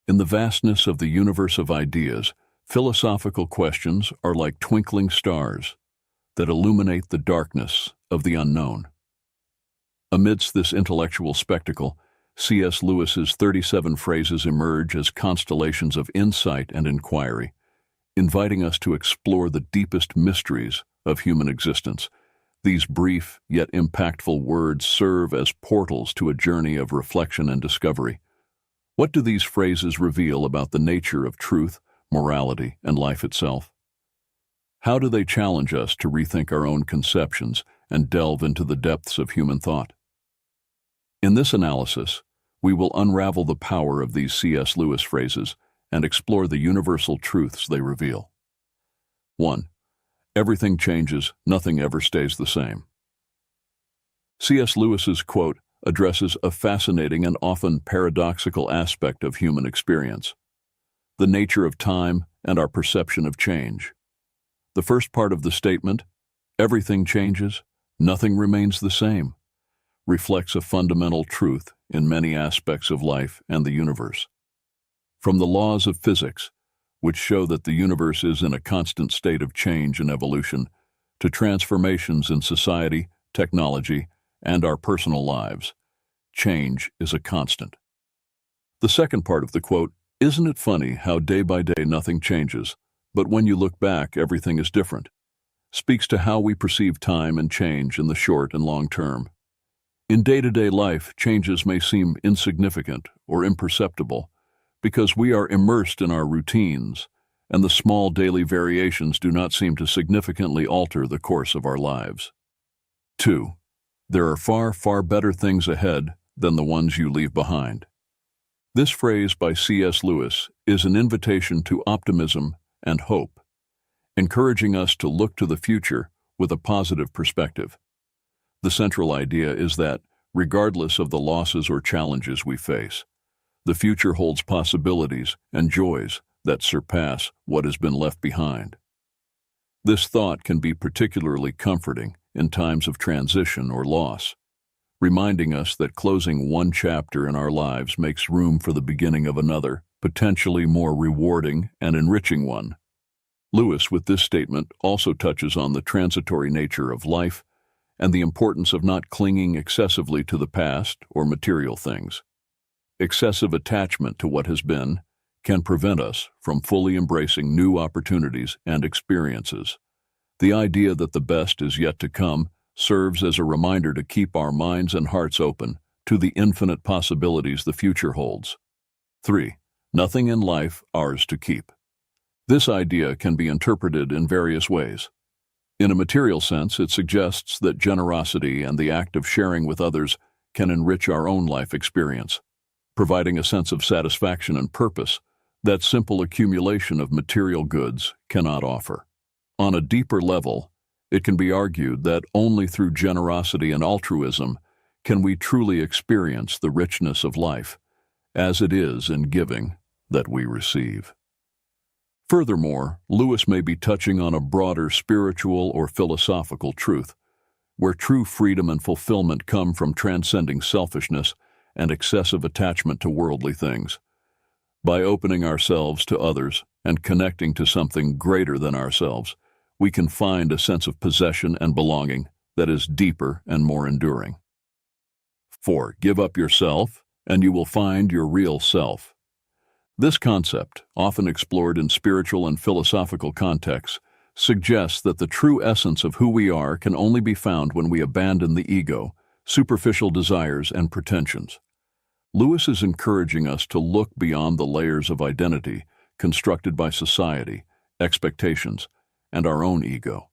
In the vastness of the universe of ideas, philosophical questions are like twinkling stars that illuminate the darkness of the unknown. Amidst this intellectual spectacle, C.S. Lewis's 37 phrases emerge as constellations of insight and inquiry, inviting us to explore the deepest mysteries of human existence. These brief yet impactful words serve as portals to a journey of reflection and discovery. What do these phrases reveal about the nature of truth, morality, and life itself? How do they challenge us to rethink our own conceptions and delve into the depths of human thought? In this analysis, we will unravel the power of these C.S. Lewis phrases and explore the universal truths they reveal. 1. Everything changes, nothing ever stays the same. C.S. Lewis's quote addresses a fascinating and often paradoxical aspect of human experience: the nature of time and our perception of change. The first part of the statement, "Everything changes, nothing remains the same," reflects a fundamental truth in many aspects of life and the universe. From the laws of physics, which show that the universe is in a constant state of change and evolution, to transformations in society, technology, and our personal lives, change is a constant. The second part of the quote, "Isn't it funny how day by day nothing changes, but when you look back everything is different," speaks to how we perceive time and change in the short and long term. In day-to-day life, changes may seem insignificant or imperceptible because we are immersed in our routines, and the small daily variations do not seem to significantly alter the course of our lives. 2. There are far, far better things ahead than the ones you leave behind. This phrase by C.S. Lewis is an invitation to optimism and hope, encouraging us to look to the future with a positive perspective. The central idea is that, regardless of the losses or challenges we face, the future holds possibilities and joys that surpass what has been left behind. This thought can be particularly comforting in times of transition or loss, reminding us that closing one chapter in our lives makes room for the beginning of another, potentially more rewarding and enriching one. Lewis, with this statement, also touches on the transitory nature of life and the importance of not clinging excessively to the past or material things. Excessive attachment to what has been can prevent us from fully embracing new opportunities and experiences. The idea that the best is yet to come serves as a reminder to keep our minds and hearts open to the infinite possibilities the future holds. 3. Nothing in life ours to keep. This idea can be interpreted in various ways. In a material sense, it suggests that generosity and the act of sharing with others can enrich our own life experience, providing a sense of satisfaction and purpose that simple accumulation of material goods cannot offer. On a deeper level, it can be argued that only through generosity and altruism can we truly experience the richness of life, as it is in giving that we receive. Furthermore, Lewis may be touching on a broader spiritual or philosophical truth, where true freedom and fulfillment come from transcending selfishness and excessive attachment to worldly things. By opening ourselves to others and connecting to something greater than ourselves, we can find a sense of possession and belonging that is deeper and more enduring. 4. Give up yourself, and you will find your real self. This concept, often explored in spiritual and philosophical contexts, suggests that the true essence of who we are can only be found when we abandon the ego, superficial desires, and pretensions. Lewis is encouraging us to look beyond the layers of identity constructed by society, expectations, and our own ego.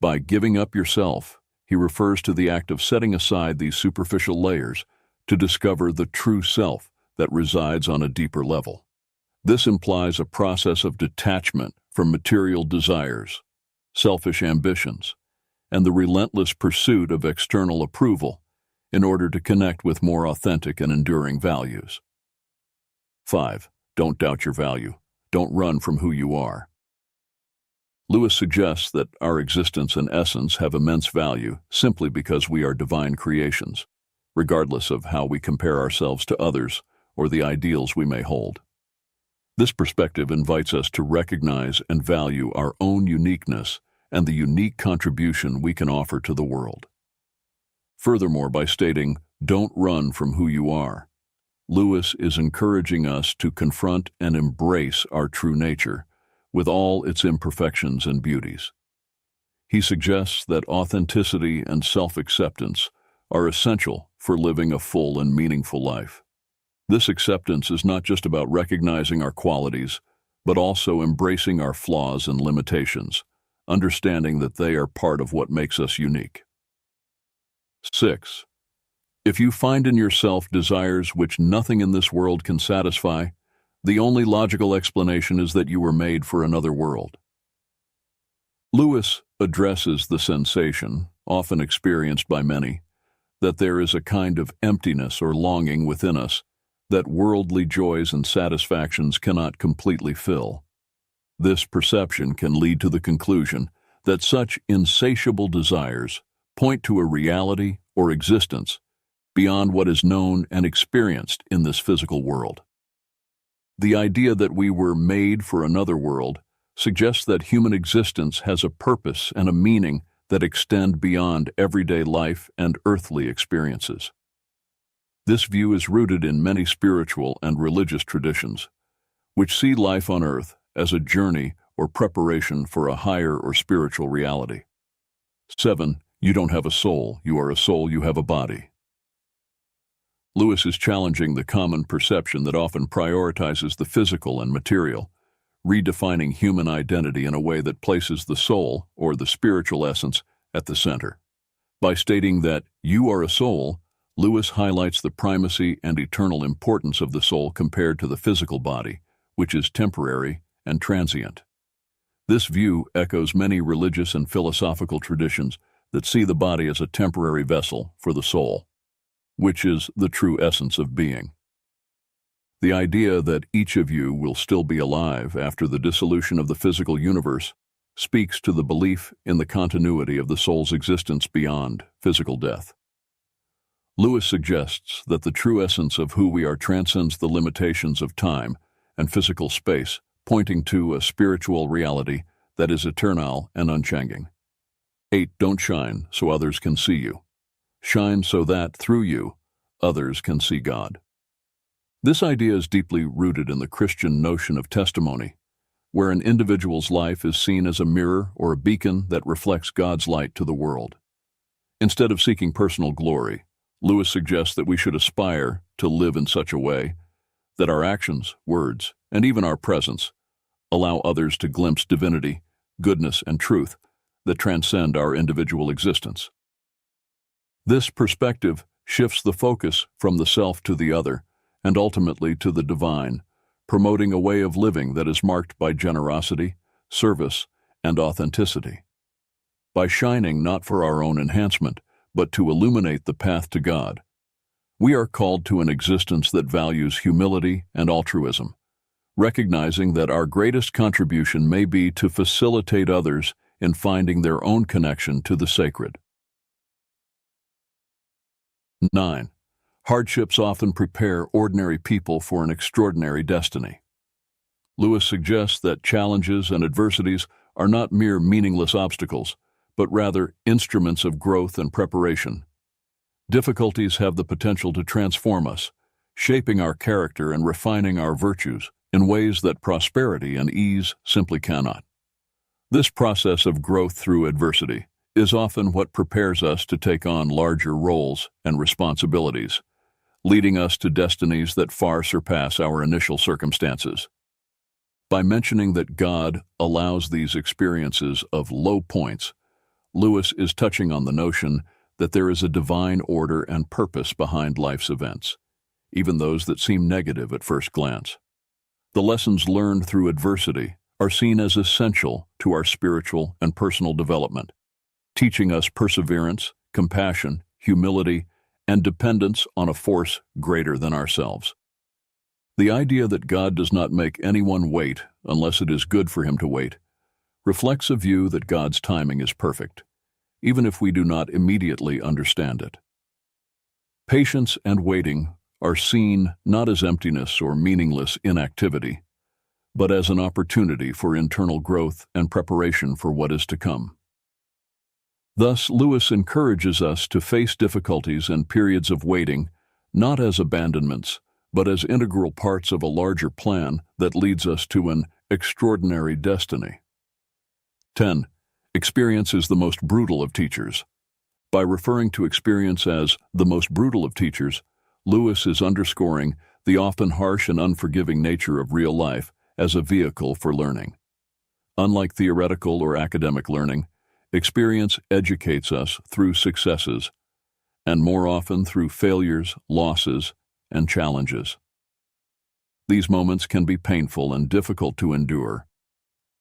By giving up yourself, he refers to the act of setting aside these superficial layers to discover the true self that resides on a deeper level. This implies a process of detachment from material desires, selfish ambitions, and the relentless pursuit of external approval in order to connect with more authentic and enduring values. 5. Don't doubt your value. Don't run from who you are. Lewis suggests that our existence and essence have immense value simply because we are divine creations, regardless of how we compare ourselves to others or the ideals we may hold. This perspective invites us to recognize and value our own uniqueness and the unique contribution we can offer to the world. Furthermore, by stating, "Don't run from who you are," Lewis is encouraging us to confront and embrace our true nature, with all its imperfections and beauties. He suggests that authenticity and self-acceptance are essential for living a full and meaningful life. This acceptance is not just about recognizing our qualities, but also embracing our flaws and limitations, understanding that they are part of what makes us unique. 6. If you find in yourself desires which nothing in this world can satisfy, the only logical explanation is that you were made for another world. Lewis addresses the sensation, often experienced by many, that there is a kind of emptiness or longing within us that worldly joys and satisfactions cannot completely fill. This perception can lead to the conclusion that such insatiable desires point to a reality or existence beyond what is known and experienced in this physical world. The idea that we were made for another world suggests that human existence has a purpose and a meaning that extend beyond everyday life and earthly experiences. This view is rooted in many spiritual and religious traditions, which see life on earth as a journey or preparation for a higher or spiritual reality. 7. You don't have a soul. You are a soul. You have a body. Lewis is challenging the common perception that often prioritizes the physical and material, redefining human identity in a way that places the soul, or the spiritual essence, at the center. By stating that you are a soul, Lewis highlights the primacy and eternal importance of the soul compared to the physical body, which is temporary and transient. This view echoes many religious and philosophical traditions that see the body as a temporary vessel for the soul, which is the true essence of being. The idea that each of you will still be alive after the dissolution of the physical universe speaks to the belief in the continuity of the soul's existence beyond physical death. Lewis suggests that the true essence of who we are transcends the limitations of time and physical space, pointing to a spiritual reality that is eternal and unchanging. 8. Don't shine so others can see you. Shine so that, through you, others can see God. This idea is deeply rooted in the Christian notion of testimony, where an individual's life is seen as a mirror or a beacon that reflects God's light to the world. Instead of seeking personal glory, Lewis suggests that we should aspire to live in such a way that our actions, words, and even our presence allow others to glimpse divinity, goodness, and truth that transcend our individual existence. This perspective shifts the focus from the self to the other, and ultimately to the divine, promoting a way of living that is marked by generosity, service, and authenticity. By shining not for our own enhancement, but to illuminate the path to God, we are called to an existence that values humility and altruism, recognizing that our greatest contribution may be to facilitate others in finding their own connection to the sacred. 9. Hardships often prepare ordinary people for an extraordinary destiny. Lewis suggests that challenges and adversities are not mere meaningless obstacles, but rather instruments of growth and preparation. Difficulties have the potential to transform us, shaping our character and refining our virtues in ways that prosperity and ease simply cannot. This process of growth through adversity is often what prepares us to take on larger roles and responsibilities, leading us to destinies that far surpass our initial circumstances. By mentioning that God allows these experiences of low points, Lewis is touching on the notion that there is a divine order and purpose behind life's events, even those that seem negative at first glance. The lessons learned through adversity are seen as essential to our spiritual and personal development, teaching us perseverance, compassion, humility, and dependence on a force greater than ourselves. The idea that God does not make anyone wait unless it is good for him to wait reflects a view that God's timing is perfect, even if we do not immediately understand it. Patience and waiting are seen not as emptiness or meaningless inactivity, but as an opportunity for internal growth and preparation for what is to come. Thus, Lewis encourages us to face difficulties and periods of waiting not as abandonments, but as integral parts of a larger plan that leads us to an extraordinary destiny. 10. Experience is the most brutal of teachers. By referring to experience as the most brutal of teachers, Lewis is underscoring the often harsh and unforgiving nature of real life as a vehicle for learning. Unlike theoretical or academic learning, experience educates us through successes, and more often through failures, losses, and challenges. These moments can be painful and difficult to endure,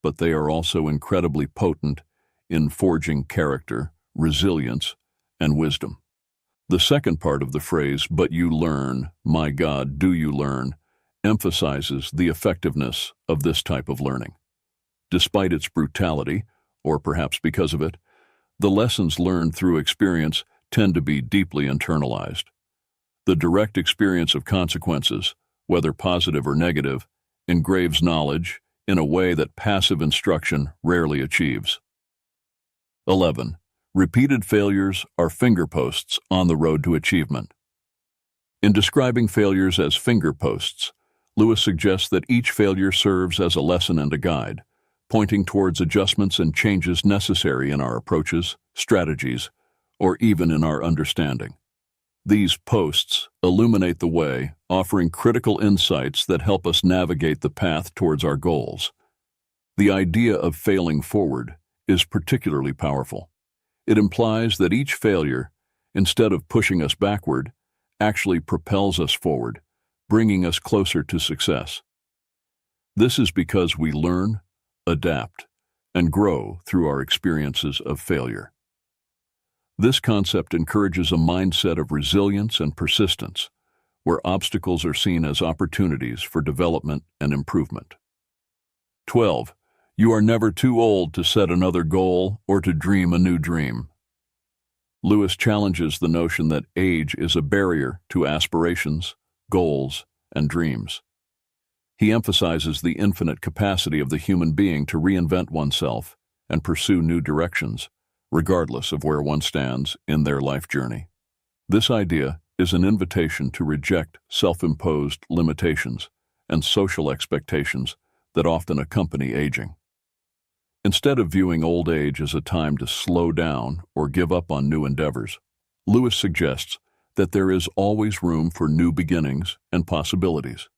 but they are also incredibly potent in forging character, resilience, and wisdom. The second part of the phrase, "but you learn, my God, do you learn," emphasizes the effectiveness of this type of learning. Despite its brutality, or perhaps because of it, the lessons learned through experience tend to be deeply internalized. The direct experience of consequences, whether positive or negative, engraves knowledge in a way that passive instruction rarely achieves. 11. Repeated failures are fingerposts on the road to achievement. In describing failures as fingerposts, Lewis suggests that each failure serves as a lesson and a guide, pointing towards adjustments and changes necessary in our approaches, strategies, or even in our understanding. These posts illuminate the way, offering critical insights that help us navigate the path towards our goals. The idea of failing forward is particularly powerful. It implies that each failure, instead of pushing us backward, actually propels us forward, bringing us closer to success. This is because we learn, adapt, and grow through our experiences of failure. This concept encourages a mindset of resilience and persistence, where obstacles are seen as opportunities for development and improvement. 12. You are never too old to set another goal or to dream a new dream. Lewis challenges the notion that age is a barrier to aspirations, goals, and dreams. He emphasizes the infinite capacity of the human being to reinvent oneself and pursue new directions, regardless of where one stands in their life journey. This idea is an invitation to reject self-imposed limitations and social expectations that often accompany aging. Instead of viewing old age as a time to slow down or give up on new endeavors, Lewis suggests that there is always room for new beginnings and possibilities.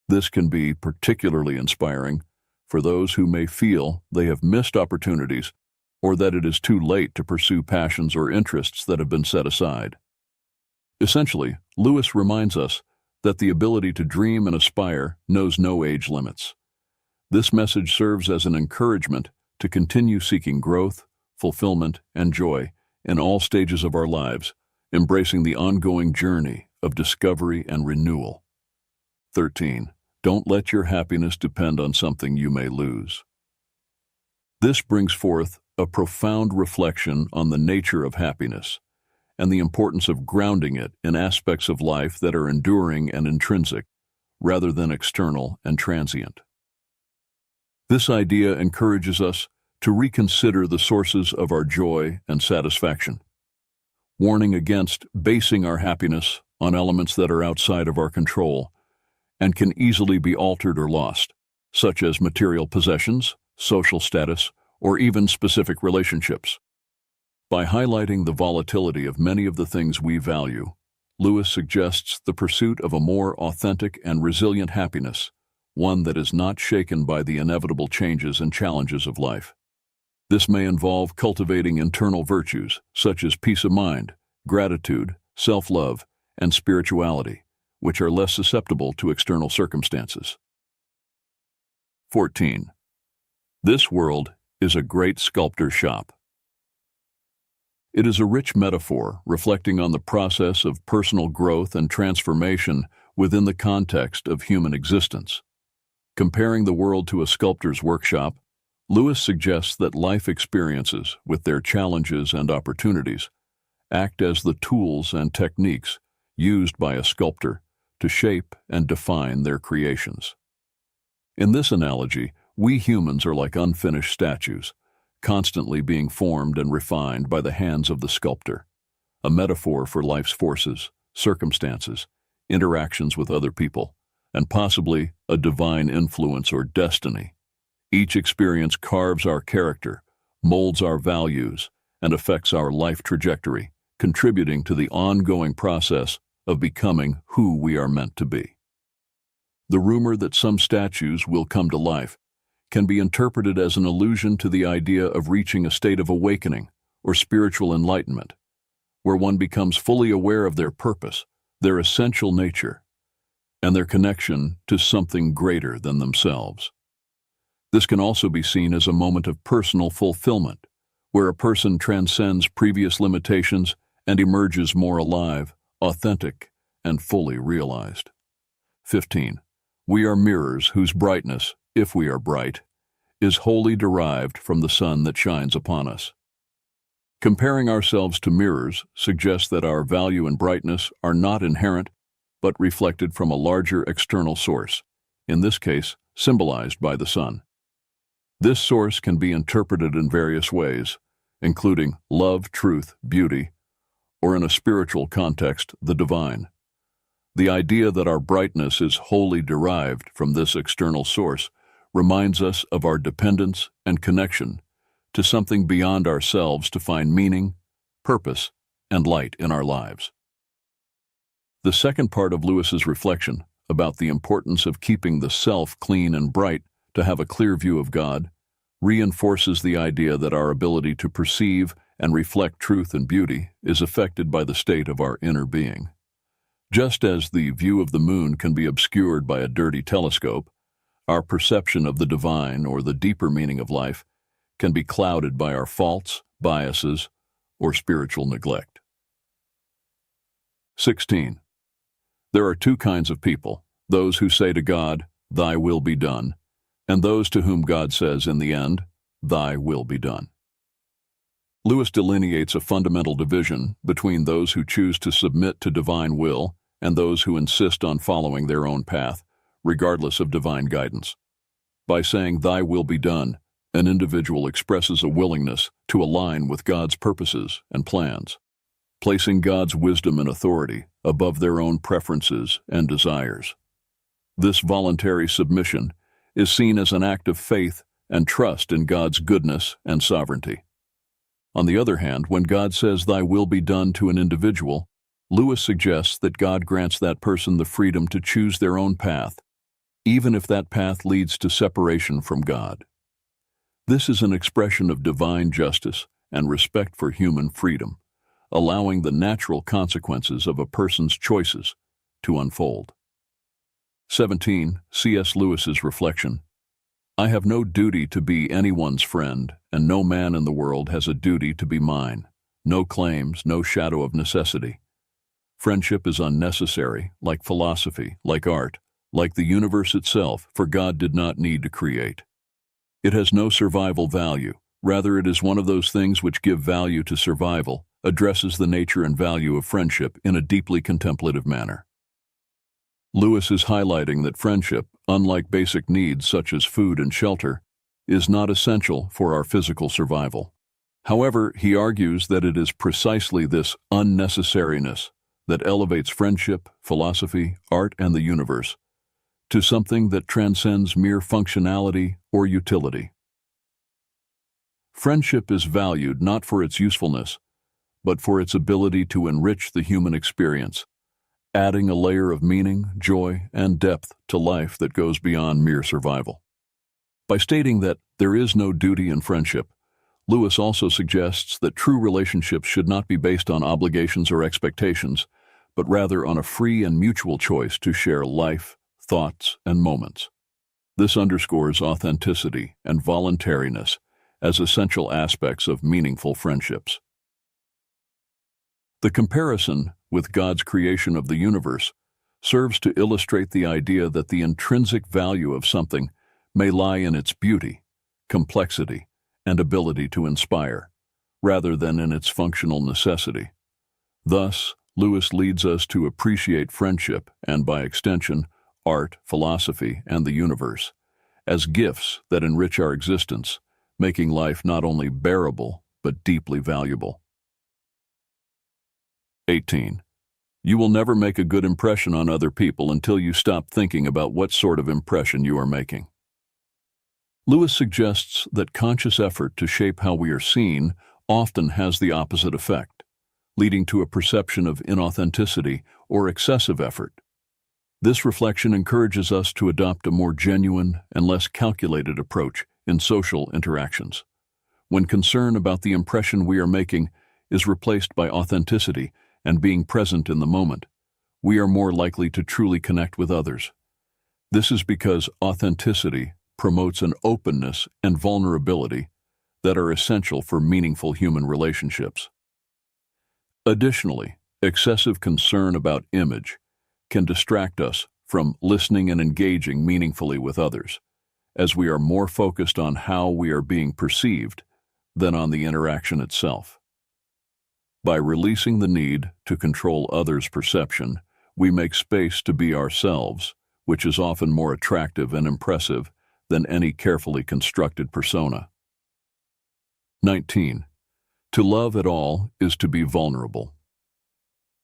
This can be particularly inspiring for those who may feel they have missed opportunities or that it is too late to pursue passions or interests that have been set aside. Essentially, Lewis reminds us that the ability to dream and aspire knows no age limits. This message serves as an encouragement to continue seeking growth, fulfillment, and joy in all stages of our lives, embracing the ongoing journey of discovery and renewal. 13. Don't let your happiness depend on something you may lose. This brings forth a profound reflection on the nature of happiness and the importance of grounding it in aspects of life that are enduring and intrinsic, rather than external and transient. This idea encourages us to reconsider the sources of our joy and satisfaction, warning against basing our happiness on elements that are outside of our control and can easily be altered or lost, such as material possessions, social status, or even specific relationships. By highlighting the volatility of many of the things we value, Lewis suggests the pursuit of a more authentic and resilient happiness, one that is not shaken by the inevitable changes and challenges of life. This may involve cultivating internal virtues such as peace of mind, gratitude, self-love, and spirituality, which are less susceptible to external circumstances. 14. This world is a great sculptor's shop. It is a rich metaphor reflecting on the process of personal growth and transformation within the context of human existence. Comparing the world to a sculptor's workshop, Lewis suggests that life experiences, with their challenges and opportunities, act as the tools and techniques used by a sculptor to shape and define their creations. In this analogy, we humans are like unfinished statues, constantly being formed and refined by the hands of the sculptor, a metaphor for life's forces, circumstances, interactions with other people, and possibly a divine influence or destiny. Each experience carves our character, molds our values, and affects our life trajectory, contributing to the ongoing process of becoming who we are meant to be. The rumor that some statues will come to life can be interpreted as an allusion to the idea of reaching a state of awakening or spiritual enlightenment, where one becomes fully aware of their purpose, their essential nature, and their connection to something greater than themselves. This can also be seen as a moment of personal fulfillment, where a person transcends previous limitations and emerges more alive, authentic, and fully realized. 15. We are mirrors whose brightness, if we are bright, is wholly derived from the sun that shines upon us. Comparing ourselves to mirrors suggests that our value and brightness are not inherent, but reflected from a larger external source, in this case, symbolized by the sun. This source can be interpreted in various ways, including love, truth, beauty, or in a spiritual context, the divine. The idea that our brightness is wholly derived from this external source reminds us of our dependence and connection to something beyond ourselves to find meaning, purpose, and light in our lives. The second part of Lewis's reflection about the importance of keeping the self clean and bright to have a clear view of God reinforces the idea that our ability to perceive and reflect truth and beauty is affected by the state of our inner being. Just as the view of the moon can be obscured by a dirty telescope, our perception of the divine or the deeper meaning of life can be clouded by our faults, biases, or spiritual neglect. 16. There are two kinds of people, those who say to God, "Thy will be done," and those to whom God says in the end, "Thy will be done." Lewis delineates a fundamental division between those who choose to submit to divine will and those who insist on following their own path, regardless of divine guidance. By saying, "Thy will be done," an individual expresses a willingness to align with God's purposes and plans, placing God's wisdom and authority above their own preferences and desires. This voluntary submission is seen as an act of faith and trust in God's goodness and sovereignty. On the other hand, when God says, "Thy will be done" to an individual, Lewis suggests that God grants that person the freedom to choose their own path, even if that path leads to separation from God. This is an expression of divine justice and respect for human freedom, allowing the natural consequences of a person's choices to unfold. 17. C.S. Lewis's reflection. I have no duty to be anyone's friend, and no man in the world has a duty to be mine. No claims, no shadow of necessity. Friendship is unnecessary, like philosophy, like art, like the universe itself, for God did not need to create. It has no survival value. Rather, it is one of those things which give value to survival, addresses the nature and value of friendship in a deeply contemplative manner. Lewis is highlighting that friendship, unlike basic needs such as food and shelter, is not essential for our physical survival. However, he argues that it is precisely this unnecessariness that elevates friendship, philosophy, art, and the universe to something that transcends mere functionality or utility. Friendship is valued not for its usefulness, but for its ability to enrich the human experience, adding a layer of meaning, joy, and depth to life that goes beyond mere survival. By stating that there is no duty in friendship, Lewis also suggests that true relationships should not be based on obligations or expectations, but rather on a free and mutual choice to share life, thoughts, and moments. This underscores authenticity and voluntariness as essential aspects of meaningful friendships. The comparison with God's creation of the universe serves to illustrate the idea that the intrinsic value of something may lie in its beauty, complexity, and ability to inspire, rather than in its functional necessity. Thus, Lewis leads us to appreciate friendship and, by extension, art, philosophy, and the universe as gifts that enrich our existence, making life not only bearable, but deeply valuable. 18. You will never make a good impression on other people until you stop thinking about what sort of impression you are making. Lewis suggests that conscious effort to shape how we are seen often has the opposite effect, leading to a perception of inauthenticity or excessive effort. This reflection encourages us to adopt a more genuine and less calculated approach in social interactions. When concern about the impression we are making is replaced by authenticity and being present in the moment, we are more likely to truly connect with others. This is because authenticity promotes an openness and vulnerability that are essential for meaningful human relationships. Additionally, excessive concern about image can distract us from listening and engaging meaningfully with others, as we are more focused on how we are being perceived than on the interaction itself. By releasing the need to control others' perception, we make space to be ourselves, which is often more attractive and impressive than any carefully constructed persona. 19. To love at all is to be vulnerable.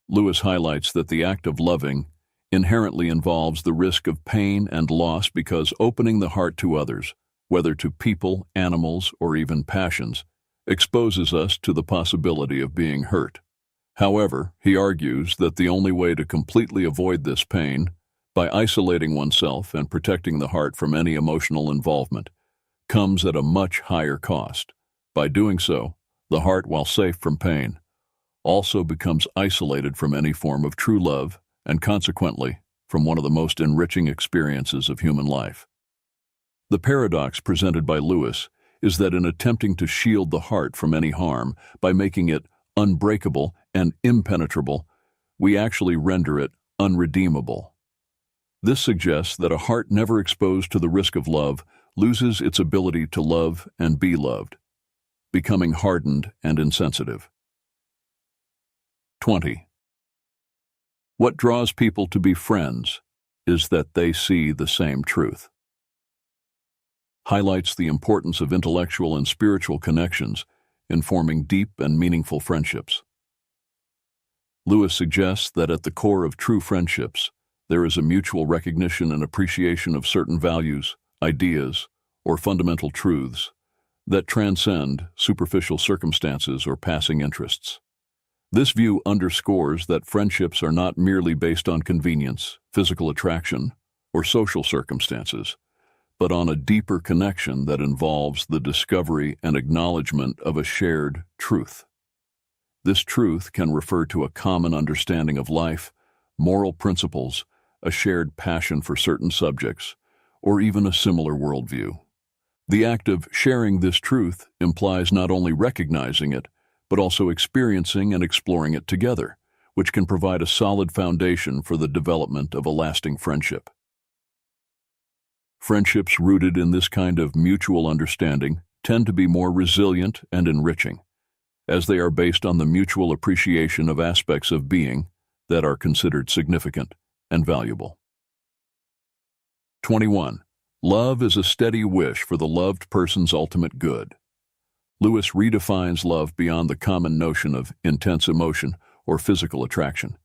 Lewis highlights that the act of loving inherently involves the risk of pain and loss because opening the heart to others, whether to people, animals, or even passions, exposes us to the possibility of being hurt. However, he argues that the only way to completely avoid this pain, by isolating oneself and protecting the heart from any emotional involvement, comes at a much higher cost. By doing so, the heart, while safe from pain, also becomes isolated from any form of true love and consequently from one of the most enriching experiences of human life. The paradox presented by Lewis is that in attempting to shield the heart from any harm by making it unbreakable and impenetrable, we actually render it unredeemable. This suggests that a heart never exposed to the risk of love loses its ability to love and be loved, becoming hardened and insensitive. 20. What draws people to be friends is that they see the same truth. Highlights the importance of intellectual and spiritual connections in forming deep and meaningful friendships. Lewis suggests that at the core of true friendships, there is a mutual recognition and appreciation of certain values, ideas, or fundamental truths that transcend superficial circumstances or passing interests. This view underscores that friendships are not merely based on convenience, physical attraction, or social circumstances, but on a deeper connection that involves the discovery and acknowledgement of a shared truth. This truth can refer to a common understanding of life, moral principles, a shared passion for certain subjects, or even a similar worldview. The act of sharing this truth implies not only recognizing it, but also experiencing and exploring it together, which can provide a solid foundation for the development of a lasting friendship. Friendships rooted in this kind of mutual understanding tend to be more resilient and enriching, as they are based on the mutual appreciation of aspects of being that are considered significant and valuable. 21. Love is a steady wish for the loved person's ultimate good. Lewis redefines love beyond the common notion of intense emotion or physical attraction.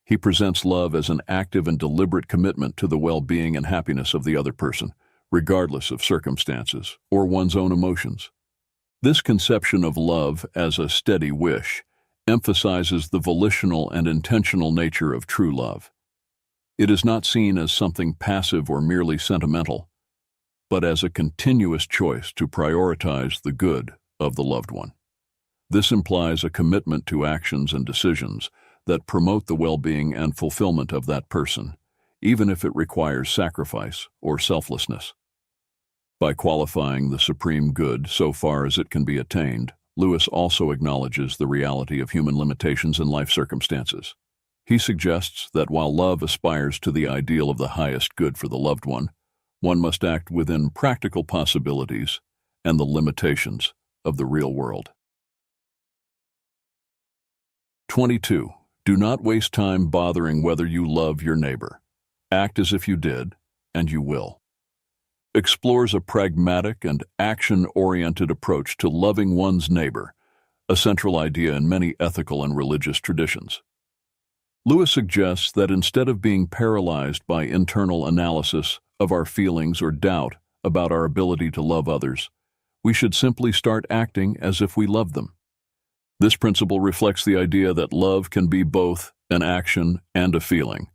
He presents love as an active and deliberate commitment to the well-being and happiness of the other person, regardless of circumstances or one's own emotions. This conception of love as a steady wish emphasizes the volitional and intentional nature of true love. It is not seen as something passive or merely sentimental, but as a continuous choice to prioritize the good of the loved one. This implies a commitment to actions and decisions that promote the well-being and fulfillment of that person, even if it requires sacrifice or selflessness. By qualifying the supreme good so far as it can be attained, Lewis also acknowledges the reality of human limitations in life circumstances. He suggests that while love aspires to the ideal of the highest good for the loved one must act within practical possibilities and the limitations of the real world. 22. Do not waste time bothering whether you love your neighbor. Act as if you did, and you will. explores a pragmatic and action-oriented approach to loving one's neighbor, a central idea in many ethical and religious traditions. Lewis suggests that instead of being paralyzed by internal analysis of our feelings or doubt about our ability to love others, we should simply start acting as if we love them. This principle reflects the idea that love can be both an action and a feeling,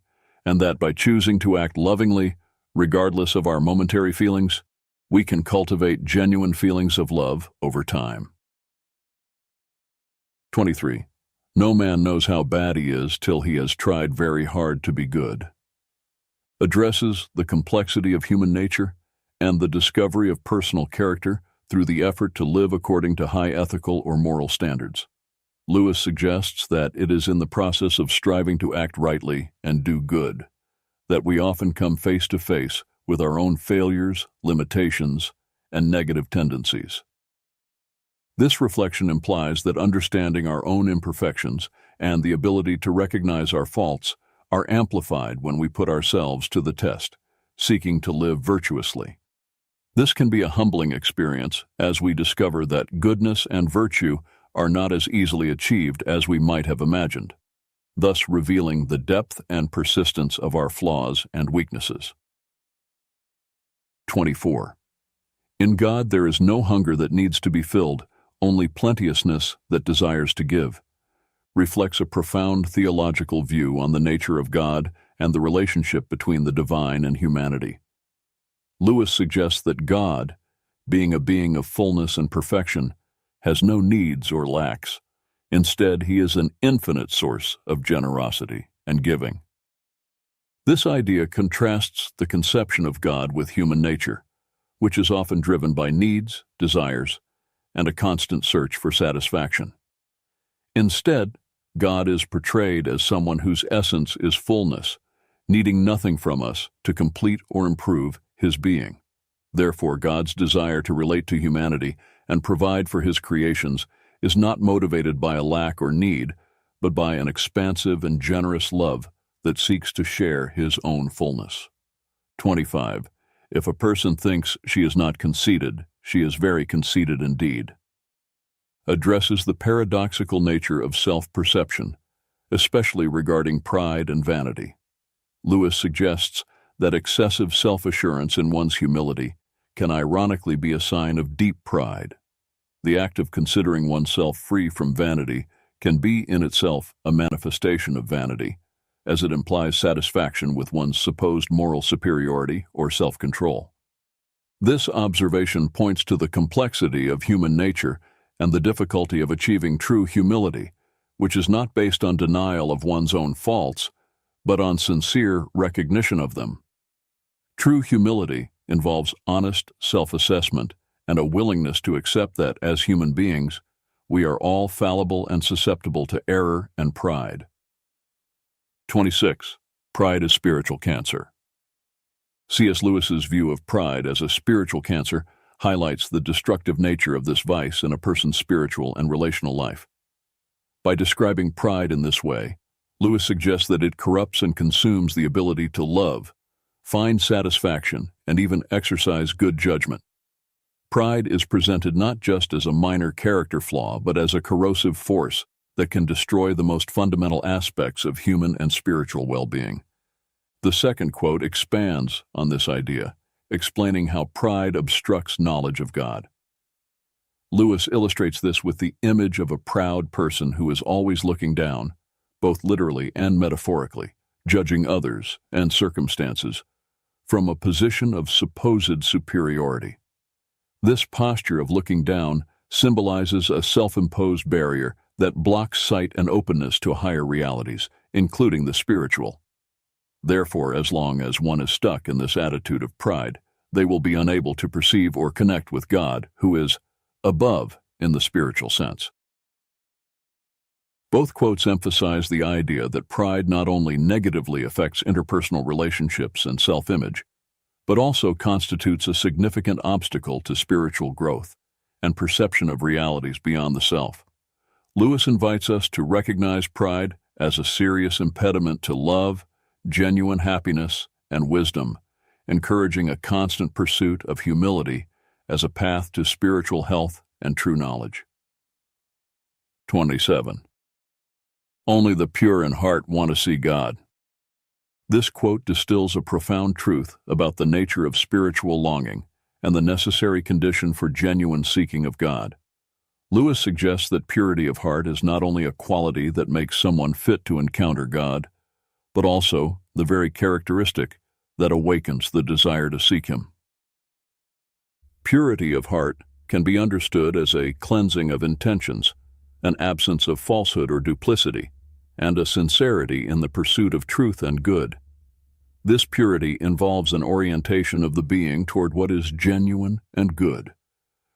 and that by choosing to act lovingly, regardless of our momentary feelings, we can cultivate genuine feelings of love over time. 23. No man knows how bad he is till he has tried very hard to be good. Addresses the complexity of human nature and the discovery of personal character through the effort to live according to high ethical or moral standards. Lewis suggests that it is in the process of striving to act rightly and do good that we often come face to face with our own failures, limitations, and negative tendencies. This reflection implies that understanding our own imperfections and the ability to recognize our faults are amplified when we put ourselves to the test, seeking to live virtuously. This can be a humbling experience as we discover that goodness and virtue are not as easily achieved as we might have imagined, thus revealing the depth and persistence of our flaws and weaknesses. 24. In God there is no hunger that needs to be filled, only plenteousness that desires to give, reflects a profound theological view on the nature of God and the relationship between the divine and humanity. Lewis suggests that God, being a being of fullness and perfection, has no needs or lacks. Instead, he is an infinite source of generosity and giving. This idea contrasts the conception of God with human nature, which is often driven by needs, desires, and a constant search for satisfaction. Instead, God is portrayed as someone whose essence is fullness, needing nothing from us to complete or improve his being. Therefore, God's desire to relate to humanity and provide for his creations is not motivated by a lack or need, but by an expansive and generous love that seeks to share his own fullness. 25. If a person thinks she is not conceited, she is very conceited indeed. Addresses the paradoxical nature of self-perception, especially regarding pride and vanity. Lewis suggests that excessive self-assurance in one's humility can ironically be a sign of deep pride. The act of considering oneself free from vanity can be in itself a manifestation of vanity, as it implies satisfaction with one's supposed moral superiority or self-control. This observation points to the complexity of human nature and the difficulty of achieving true humility, which is not based on denial of one's own faults, but on sincere recognition of them. True humility involves honest self-assessment and a willingness to accept that, as human beings, we are all fallible and susceptible to error and pride. 26. Pride is spiritual cancer. C.S. Lewis's view of pride as a spiritual cancer highlights the destructive nature of this vice in a person's spiritual and relational life. By describing pride in this way, Lewis suggests that it corrupts and consumes the ability to love, find satisfaction, and even exercise good judgment. Pride is presented not just as a minor character flaw, but as a corrosive force that can destroy the most fundamental aspects of human and spiritual well-being. The second quote expands on this idea, explaining how pride obstructs knowledge of God. Lewis illustrates this with the image of a proud person who is always looking down, both literally and metaphorically, judging others and circumstances from a position of supposed superiority. This posture of looking down symbolizes a self-imposed barrier that blocks sight and openness to higher realities, including the spiritual. Therefore, as long as one is stuck in this attitude of pride, they will be unable to perceive or connect with God, who is above in the spiritual sense. Both quotes emphasize the idea that pride not only negatively affects interpersonal relationships and self-image, but also constitutes a significant obstacle to spiritual growth and perception of realities beyond the self. Lewis invites us to recognize pride as a serious impediment to love, genuine happiness, and wisdom, encouraging a constant pursuit of humility as a path to spiritual health and true knowledge. 27. Only the pure in heart want to see God. This quote distills a profound truth about the nature of spiritual longing and the necessary condition for genuine seeking of God. Lewis suggests that purity of heart is not only a quality that makes someone fit to encounter God, but also the very characteristic that awakens the desire to seek Him. Purity of heart can be understood as a cleansing of intentions, an absence of falsehood or duplicity, and a sincerity in the pursuit of truth and good. This purity involves an orientation of the being toward what is genuine and good,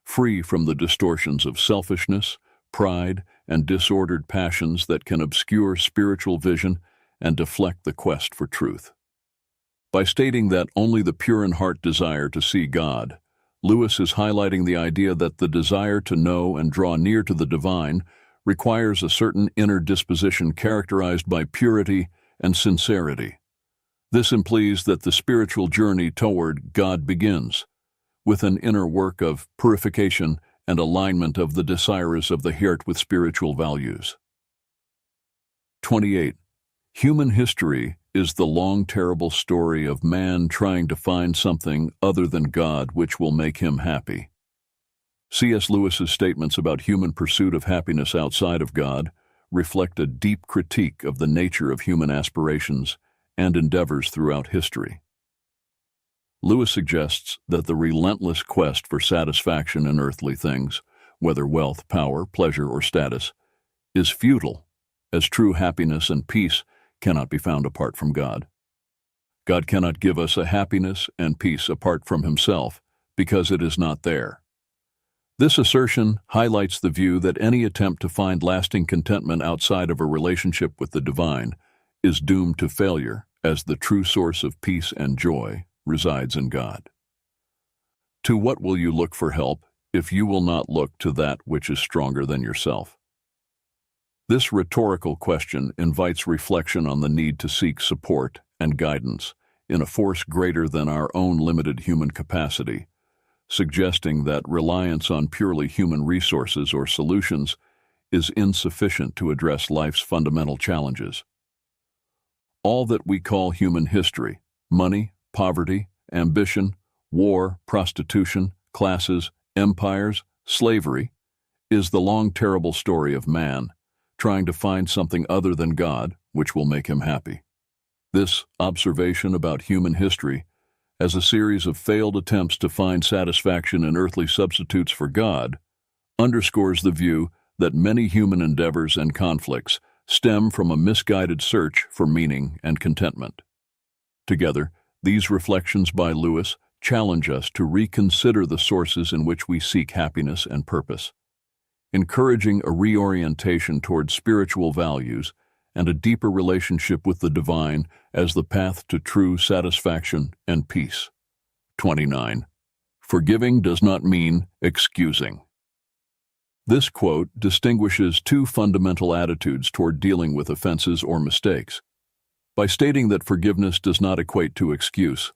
free from the distortions of selfishness, pride, and disordered passions that can obscure spiritual vision and deflect the quest for truth. By stating that only the pure in heart desire to see God, Lewis is highlighting the idea that the desire to know and draw near to the divine requires a certain inner disposition characterized by purity and sincerity. This implies that the spiritual journey toward God begins with an inner work of purification and alignment of the desires of the heart with spiritual values. 28. Human history is the long, terrible story of man trying to find something other than God which will make him happy. C.S. Lewis's statements about human pursuit of happiness outside of God reflect a deep critique of the nature of human aspirations and endeavors throughout history. Lewis suggests that the relentless quest for satisfaction in earthly things, whether wealth, power, pleasure, or status, is futile, as true happiness and peace cannot be found apart from God. God cannot give us a happiness and peace apart from Himself, because it is not there. This assertion highlights the view that any attempt to find lasting contentment outside of a relationship with the divine is doomed to failure, as the true source of peace and joy resides in God. To what will you look for help if you will not look to that which is stronger than yourself? This rhetorical question invites reflection on the need to seek support and guidance in a force greater than our own limited human capacity, suggesting that reliance on purely human resources or solutions is insufficient to address life's fundamental challenges. All that we call human history, money, poverty, ambition, war, prostitution, classes, empires, slavery, is the long, terrible story of man trying to find something other than God which will make him happy. This observation about human history as a series of failed attempts to find satisfaction in earthly substitutes for God underscores the view that many human endeavors and conflicts stem from a misguided search for meaning and contentment. Together, these reflections by Lewis challenge us to reconsider the sources in which we seek happiness and purpose, encouraging a reorientation toward spiritual values and a deeper relationship with the divine as the path to true satisfaction and peace. 29. Forgiving does not mean excusing. This quote distinguishes two fundamental attitudes toward dealing with offenses or mistakes. By stating that forgiveness does not equate to excuse,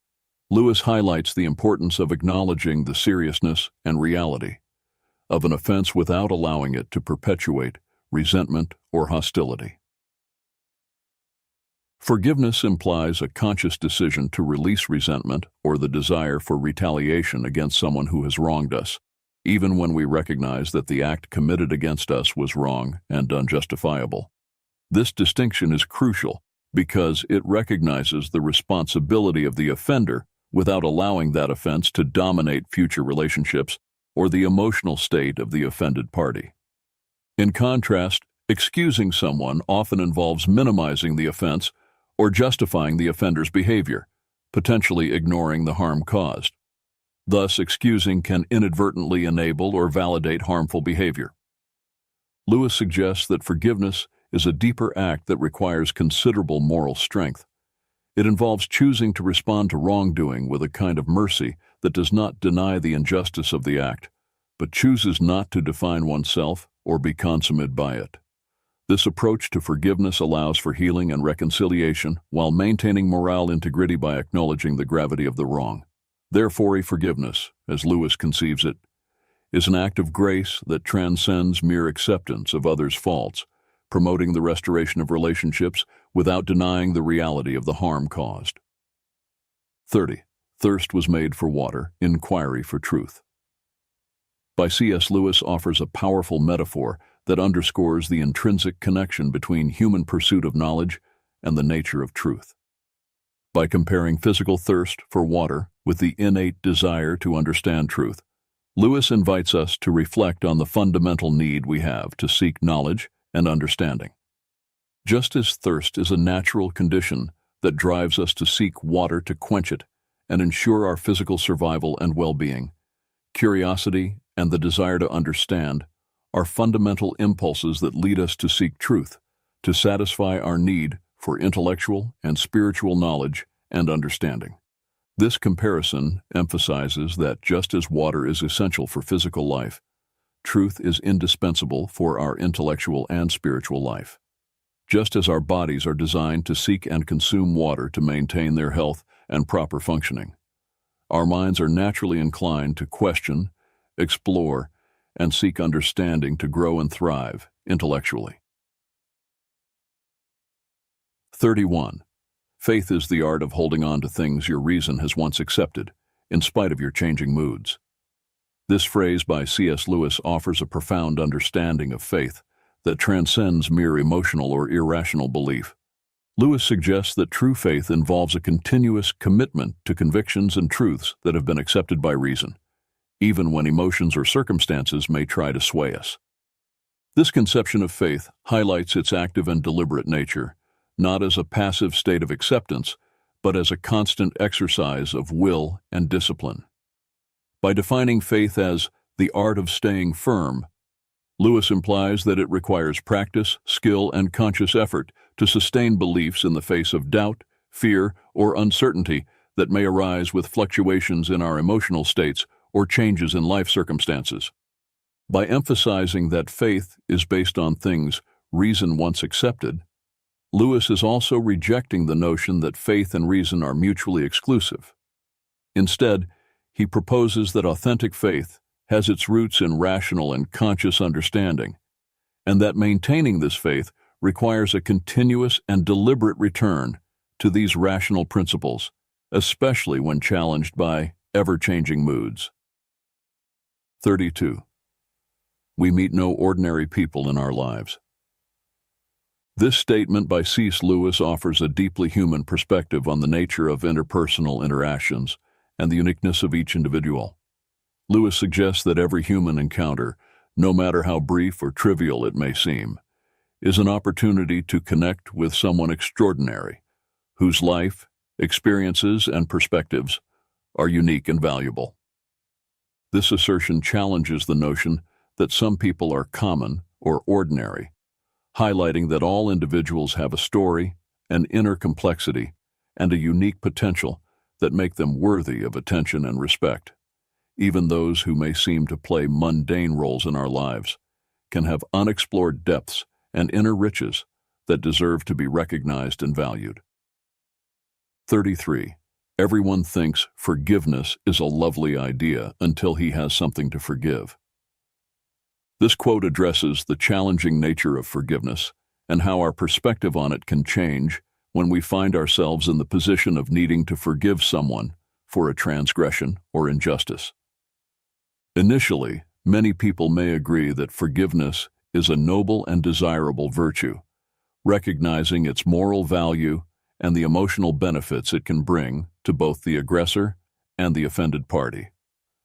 Lewis highlights the importance of acknowledging the seriousness and reality of an offense without allowing it to perpetuate resentment or hostility. Forgiveness implies a conscious decision to release resentment or the desire for retaliation against someone who has wronged us, even when we recognize that the act committed against us was wrong and unjustifiable. This distinction is crucial because it recognizes the responsibility of the offender without allowing that offense to dominate future relationships or the emotional state of the offended party. In contrast, excusing someone often involves minimizing the offense or justifying the offender's behavior, potentially ignoring the harm caused. Thus, excusing can inadvertently enable or validate harmful behavior. Lewis suggests that forgiveness is a deeper act that requires considerable moral strength. It involves choosing to respond to wrongdoing with a kind of mercy that does not deny the injustice of the act, but chooses not to define oneself or be consummated by it. This approach to forgiveness allows for healing and reconciliation while maintaining moral integrity by acknowledging the gravity of the wrong. Therefore, a forgiveness, as Lewis conceives it, is an act of grace that transcends mere acceptance of others' faults, promoting the restoration of relationships without denying the reality of the harm caused. 30. Thirst was made for water, inquiry for truth. By C.S. Lewis offers a powerful metaphor that underscores the intrinsic connection between human pursuit of knowledge and the nature of truth. By comparing physical thirst for water with the innate desire to understand truth, Lewis invites us to reflect on the fundamental need we have to seek knowledge and understanding. Just as thirst is a natural condition that drives us to seek water to quench it and ensure our physical survival and well-being, curiosity and the desire to understand are fundamental impulses that lead us to seek truth, to satisfy our need for intellectual and spiritual knowledge and understanding. This comparison emphasizes that just as water is essential for physical life, truth is indispensable for our intellectual and spiritual life. Just as our bodies are designed to seek and consume water to maintain their health and proper functioning, our minds are naturally inclined to question, explore, and seek understanding to grow and thrive intellectually. 31. Faith is the art of holding on to things your reason has once accepted, in spite of your changing moods. This phrase by C.S. Lewis offers a profound understanding of faith that transcends mere emotional or irrational belief. Lewis suggests that true faith involves a continuous commitment to convictions and truths that have been accepted by reason, even when emotions or circumstances may try to sway us. This conception of faith highlights its active and deliberate nature, not as a passive state of acceptance, but as a constant exercise of will and discipline. By defining faith as the art of staying firm, Lewis implies that it requires practice, skill, and conscious effort to sustain beliefs in the face of doubt, fear, or uncertainty that may arise with fluctuations in our emotional states or changes in life circumstances. By emphasizing that faith is based on things reason once accepted, Lewis is also rejecting the notion that faith and reason are mutually exclusive. Instead, he proposes that authentic faith has its roots in rational and conscious understanding, and that maintaining this faith requires a continuous and deliberate return to these rational principles, especially when challenged by ever-changing moods. 32. We meet no ordinary people in our lives. This statement by C.S. Lewis offers a deeply human perspective on the nature of interpersonal interactions and the uniqueness of each individual. Lewis suggests that every human encounter, no matter how brief or trivial it may seem, is an opportunity to connect with someone extraordinary, whose life, experiences, and perspectives are unique and valuable. This assertion challenges the notion that some people are common or ordinary, highlighting that all individuals have a story, an inner complexity, and a unique potential that make them worthy of attention and respect. Even those who may seem to play mundane roles in our lives can have unexplored depths and inner riches that deserve to be recognized and valued. 33. Everyone thinks forgiveness is a lovely idea until he has something to forgive. This quote addresses the challenging nature of forgiveness and how our perspective on it can change when we find ourselves in the position of needing to forgive someone for a transgression or injustice. Initially, many people may agree that forgiveness is a noble and desirable virtue, recognizing its moral value and the emotional benefits it can bring to both the aggressor and the offended party.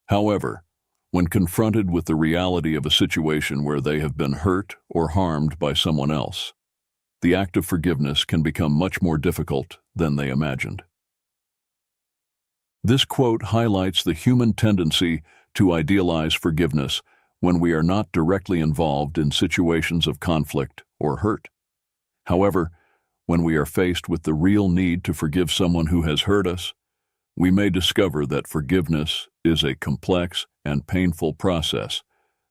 However, when confronted with the reality of a situation where they have been hurt or harmed by someone else, the act of forgiveness can become much more difficult than they imagined. This quote highlights the human tendency to idealize forgiveness when we are not directly involved in situations of conflict or hurt. However, when we are faced with the real need to forgive someone who has hurt us, we may discover that forgiveness is a complex and painful process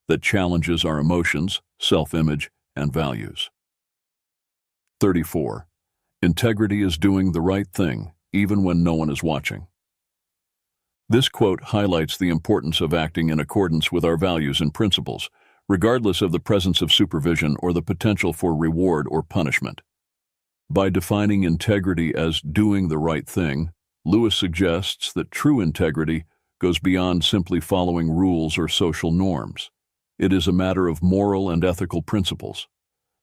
that challenges our emotions, self-image, and values. 34. Integrity is doing the right thing, even when no one is watching. This quote highlights the importance of acting in accordance with our values and principles, regardless of the presence of supervision or the potential for reward or punishment. By defining integrity as doing the right thing, Lewis suggests that true integrity goes beyond simply following rules or social norms. It is a matter of moral and ethical principles.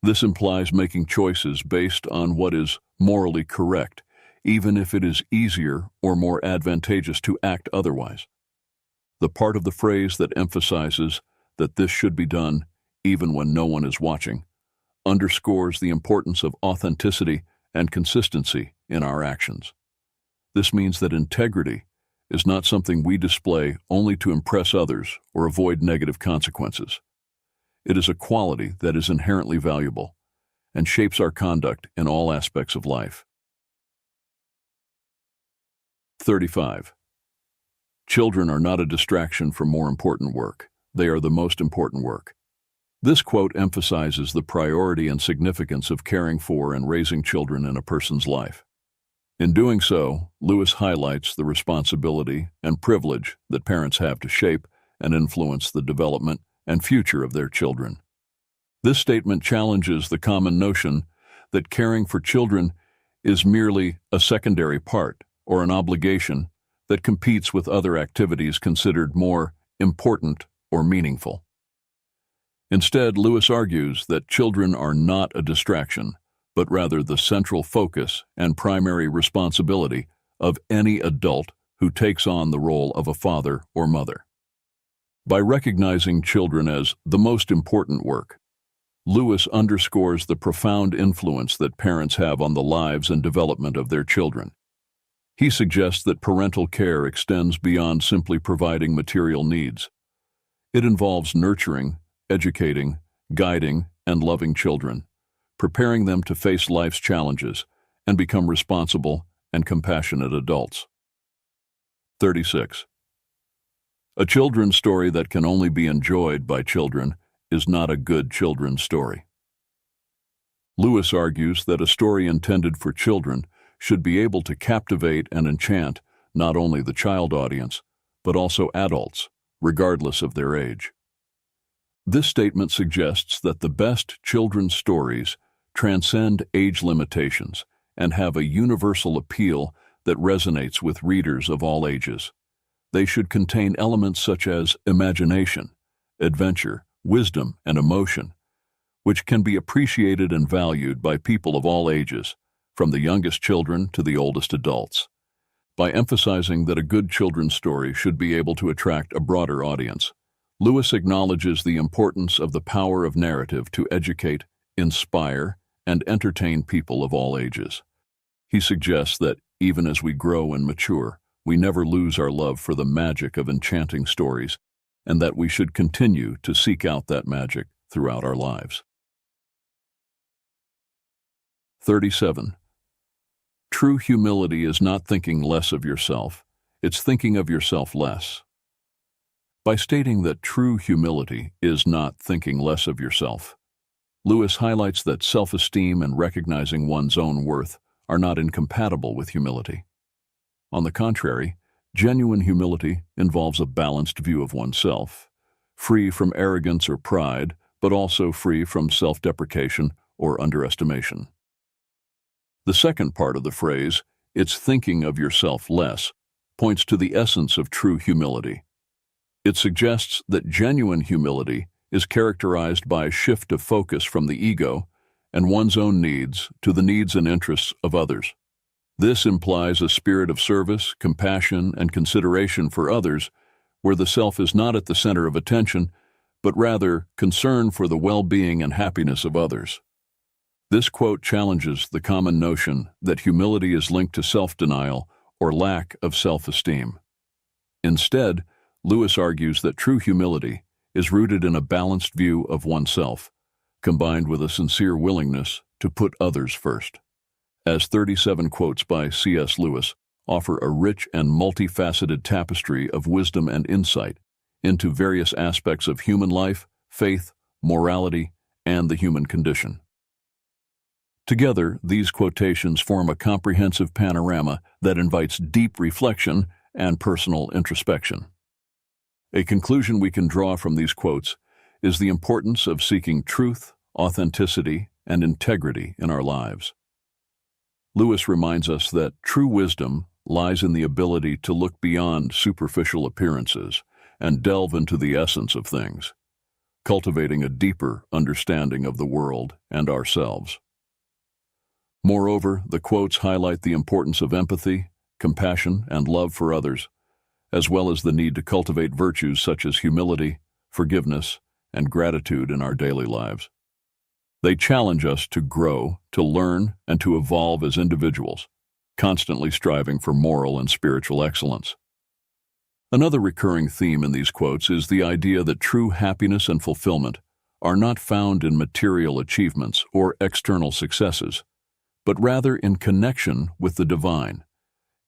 This implies making choices based on what is morally correct, even if it is easier or more advantageous to act otherwise. The part of the phrase that emphasizes that this should be done even when no one is watching underscores the importance of authenticity and consistency in our actions. This means that integrity is not something we display only to impress others or avoid negative consequences. It is a quality that is inherently valuable and shapes our conduct in all aspects of life. 35. Children are not a distraction from more important work. They are the most important work. This quote emphasizes the priority and significance of caring for and raising children in a person's life. In doing so, Lewis highlights the responsibility and privilege that parents have to shape and influence the development and future of their children. This statement challenges the common notion that caring for children is merely a secondary part or an obligation that competes with other activities considered more important or meaningful. Instead, Lewis argues that children are not a distraction, but rather the central focus and primary responsibility of any adult who takes on the role of a father or mother. By recognizing children as the most important work, Lewis underscores the profound influence that parents have on the lives and development of their children. He suggests that parental care extends beyond simply providing material needs. It involves nurturing, educating, guiding, and loving children, preparing them to face life's challenges and become responsible and compassionate adults. 36. A children's story that can only be enjoyed by children is not a good children's story. Lewis argues that a story intended for children should be able to captivate and enchant not only the child audience, but also adults, regardless of their age. This statement suggests that the best children's stories transcend age limitations and have a universal appeal that resonates with readers of all ages. They should contain elements such as imagination, adventure, wisdom, and emotion, which can be appreciated and valued by people of all ages, from the youngest children to the oldest adults. By emphasizing that a good children's story should be able to attract a broader audience, Lewis acknowledges the importance of the power of narrative to educate, inspire, and entertain people of all ages. He suggests that, even as we grow and mature, we never lose our love for the magic of enchanting stories, and that we should continue to seek out that magic throughout our lives. 37. True humility is not thinking less of yourself, it's thinking of yourself less. By stating that true humility is not thinking less of yourself, Lewis highlights that self-esteem and recognizing one's own worth are not incompatible with humility. On the contrary, genuine humility involves a balanced view of oneself, free from arrogance or pride, but also free from self-deprecation or underestimation. The second part of the phrase, "it's thinking of yourself less," points to the essence of true humility. It suggests that genuine humility is characterized by a shift of focus from the ego and one's own needs to the needs and interests of others. This implies a spirit of service, compassion, and consideration for others, where the self is not at the center of attention, but rather concern for the well-being and happiness of others. This quote challenges the common notion that humility is linked to self-denial or lack of self-esteem. Instead, Lewis argues that true humility is rooted in a balanced view of oneself, combined with a sincere willingness to put others first. As 37 quotes by C.S. Lewis offer a rich and multifaceted tapestry of wisdom and insight into various aspects of human life, faith, morality, and the human condition. Together, these quotations form a comprehensive panorama that invites deep reflection and personal introspection. A conclusion we can draw from these quotes is the importance of seeking truth, authenticity, and integrity in our lives. Lewis reminds us that true wisdom lies in the ability to look beyond superficial appearances and delve into the essence of things, cultivating a deeper understanding of the world and ourselves. Moreover, the quotes highlight the importance of empathy, compassion, and love for others, as well as the need to cultivate virtues such as humility, forgiveness, and gratitude in our daily lives. They challenge us to grow, to learn, and to evolve as individuals, constantly striving for moral and spiritual excellence. Another recurring theme in these quotes is the idea that true happiness and fulfillment are not found in material achievements or external successes, but rather in connection with the divine,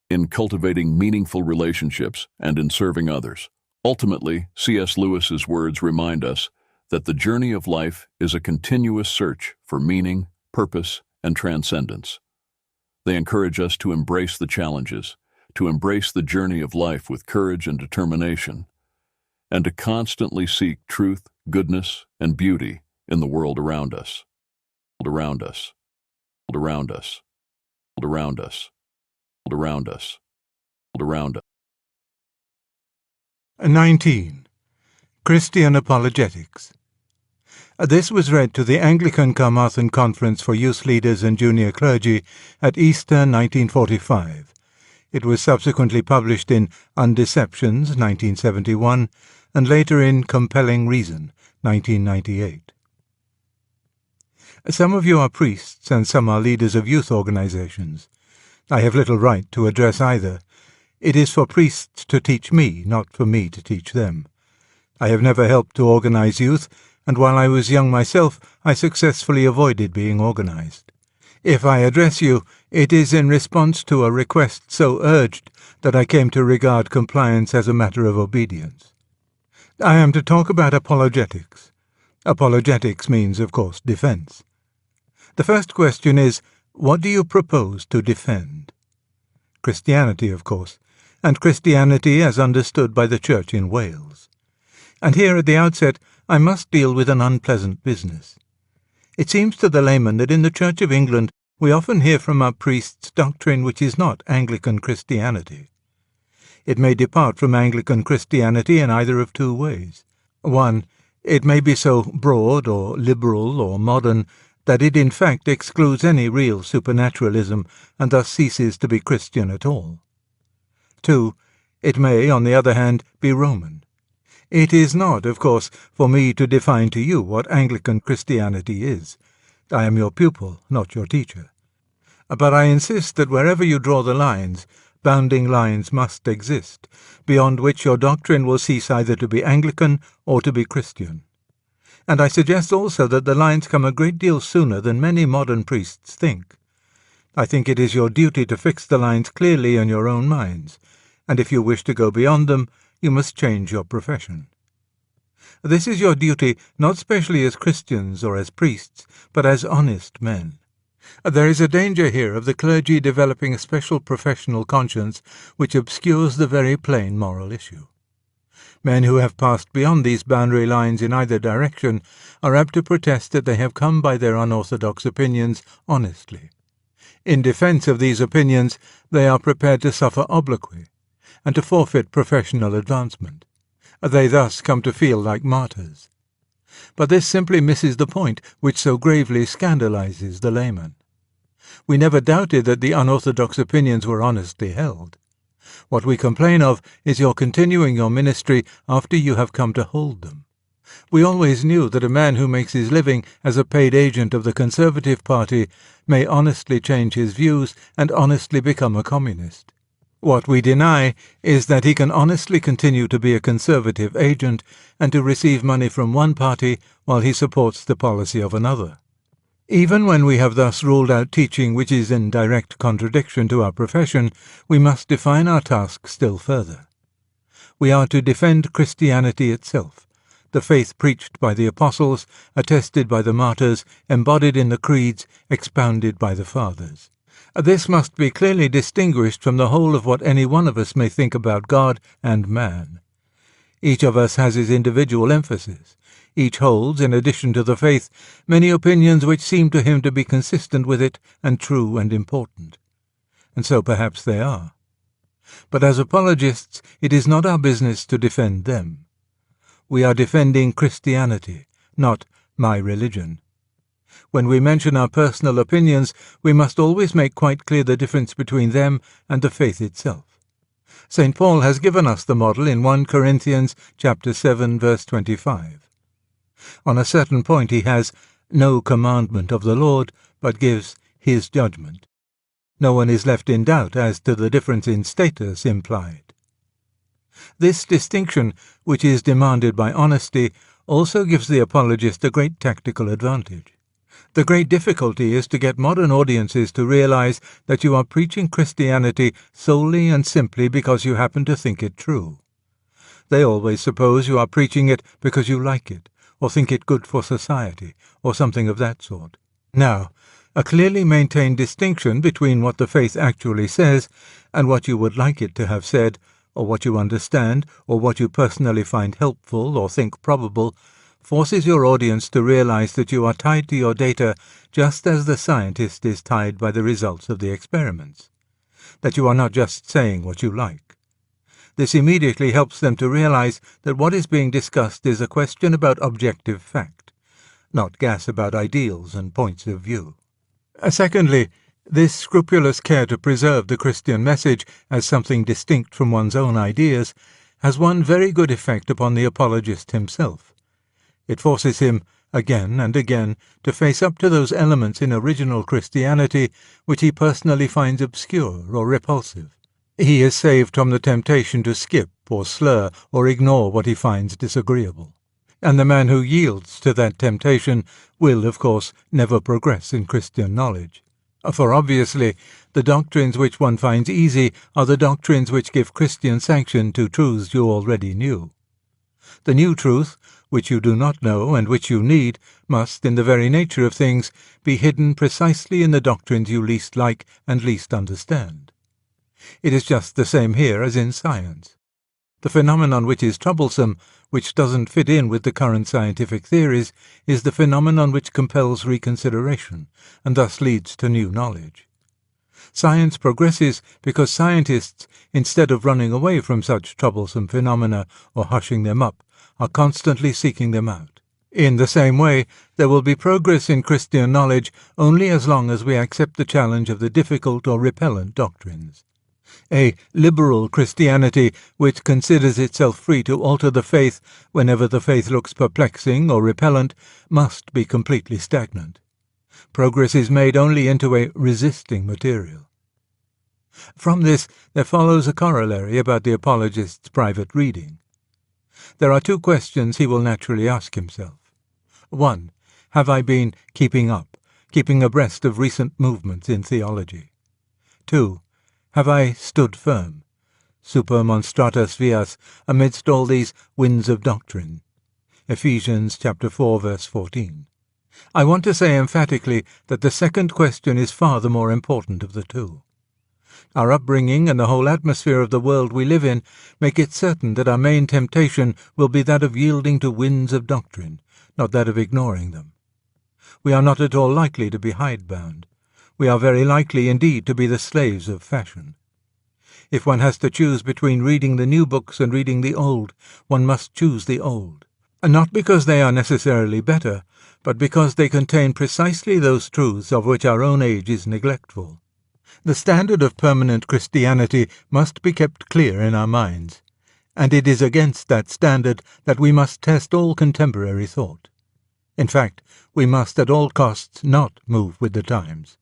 in cultivating meaningful relationships and in serving others. Ultimately, C.S. Lewis's words remind us that the journey of life is a continuous search for meaning, purpose, and transcendence. They encourage us to embrace the challenges, to embrace the journey of life with courage and determination, and to constantly seek truth, goodness, and beauty in the world around us. Around us. Around us. Around us. Around us. Around us. 19. Christian Apologetics. This was read to the Anglican Carmarthen Conference for Youth Leaders and Junior Clergy at Easter 1945. It was subsequently published in Undeceptions 1971 and later in Compelling Reason 1998. Some of you are priests and some are leaders of youth organizations. I have little right to address either. It is for priests to teach me, not for me to teach them. I have never helped to organize youth, and while I was young myself, I successfully avoided being organized. If I address you, it is in response to a request so urged that I came to regard compliance as a matter of obedience. I am to talk about apologetics. Apologetics means, of course, defense. The first question is, what do you propose to defend? Christianity, of course, and Christianity as understood by the Church in Wales. And here at the outset, I must deal with an unpleasant business. It seems to the layman that in the Church of England we often hear from our priests doctrine which is not Anglican Christianity. It may depart from Anglican Christianity in either of two ways. One, it may be so broad or liberal or modern that it in fact excludes any real supernaturalism and thus ceases to be Christian at all. 2. It may, on the other hand, be Roman. It is not, of course, for me to define to you what Anglican Christianity is. I am your pupil, not your teacher. But I insist that wherever you draw the lines, bounding lines must exist, beyond which your doctrine will cease either to be Anglican or to be Christian. And I suggest also that the lines come a great deal sooner than many modern priests think. I think it is your duty to fix the lines clearly in your own minds, and if you wish to go beyond them, you must change your profession. This is your duty not specially as Christians or as priests, but as honest men. There is a danger here of the clergy developing a special professional conscience which obscures the very plain moral issue. Men who have passed beyond these boundary lines in either direction are apt to protest that they have come by their unorthodox opinions honestly. In defense of these opinions, they are prepared to suffer obloquy and to forfeit professional advancement. They thus come to feel like martyrs. But this simply misses the point which so gravely scandalizes the layman. We never doubted that the unorthodox opinions were honestly held. What we complain of is your continuing your ministry after you have come to hold them. We always knew that a man who makes his living as a paid agent of the Conservative Party may honestly change his views and honestly become a communist. What we deny is that he can honestly continue to be a Conservative agent and to receive money from one party while he supports the policy of another. Even when we have thus ruled out teaching which is in direct contradiction to our profession, we must define our task still further. We are to defend Christianity itself, the faith preached by the apostles, attested by the martyrs, embodied in the creeds, expounded by the fathers. This must be clearly distinguished from the whole of what any one of us may think about God and man. Each of us has his individual emphasis. Each holds, in addition to the faith, many opinions which seem to him to be consistent with it and true and important. And so perhaps they are. But as apologists, it is not our business to defend them. We are defending Christianity, not my religion. When we mention our personal opinions, we must always make quite clear the difference between them and the faith itself. St. Paul has given us the model in 1 Corinthians chapter 7, verse 25. On a certain point he has no commandment of the Lord, but gives his judgment. No one is left in doubt as to the difference in status implied. This distinction, which is demanded by honesty, also gives the apologist a great tactical advantage. The great difficulty is to get modern audiences to realize that you are preaching Christianity solely and simply because you happen to think it true. They always suppose you are preaching it because you like it, or think it good for society, or something of that sort. Now, a clearly maintained distinction between what the faith actually says and what you would like it to have said, or what you understand, or what you personally find helpful or think probable, forces your audience to realize that you are tied to your data just as the scientist is tied by the results of the experiments, that you are not just saying what you like. This immediately helps them to realize that what is being discussed is a question about objective fact, not gas about ideals and points of view. Secondly, this scrupulous care to preserve the Christian message as something distinct from one's own ideas has one very good effect upon the apologist himself. It forces him, again and again, to face up to those elements in original Christianity which he personally finds obscure or repulsive. He is saved from the temptation to skip or slur or ignore what he finds disagreeable. And the man who yields to that temptation will, of course, never progress in Christian knowledge. For obviously, the doctrines which one finds easy are the doctrines which give Christian sanction to truths you already knew. The new truth, which you do not know and which you need, must, in the very nature of things, be hidden precisely in the doctrines you least like and least understand. It is just the same here as in science. The phenomenon which is troublesome, which doesn't fit in with the current scientific theories, is the phenomenon which compels reconsideration, and thus leads to new knowledge. Science progresses because scientists, instead of running away from such troublesome phenomena or hushing them up, are constantly seeking them out. In the same way, there will be progress in Christian knowledge only as long as we accept the challenge of the difficult or repellent doctrines. A liberal Christianity, which considers itself free to alter the faith whenever the faith looks perplexing or repellent, must be completely stagnant. Progress is made only into a resisting material. From this, there follows a corollary about the apologist's private reading. There are two questions he will naturally ask himself. 1. Have I been keeping abreast of recent movements in theology? 2. Have I stood firm, super monstratus vias, amidst all these winds of doctrine? Ephesians chapter 4, verse 14. I want to say emphatically that the second question is far the more important of the two. Our upbringing and the whole atmosphere of the world we live in make it certain that our main temptation will be that of yielding to winds of doctrine, not that of ignoring them. We are not at all likely to be hidebound. We are very likely indeed to be the slaves of fashion. If one has to choose between reading the new books and reading the old, one must choose the old. And not because they are necessarily better, but because they contain precisely those truths of which our own age is neglectful. The standard of permanent Christianity must be kept clear in our minds, and it is against that standard that we must test all contemporary thought. In fact, we must at all costs not move with the times.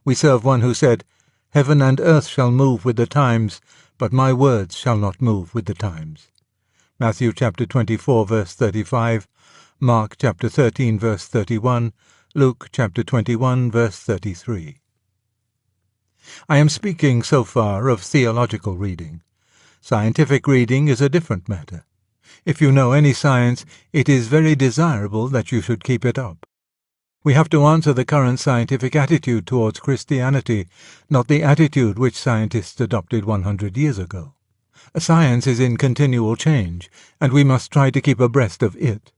We serve one who said, "Heaven and earth shall move with the times, but my words shall not move with the times." Matthew chapter 24, verse 35, Mark chapter 13, verse 31, Luke chapter 21, verse 33. I am speaking so far of theological reading. Scientific reading is a different matter. If you know any science, it is very desirable that you should keep it up. We have to answer the current scientific attitude towards Christianity, not the attitude which scientists adopted 100 years ago. Science is in continual change, and we must try to keep abreast of it.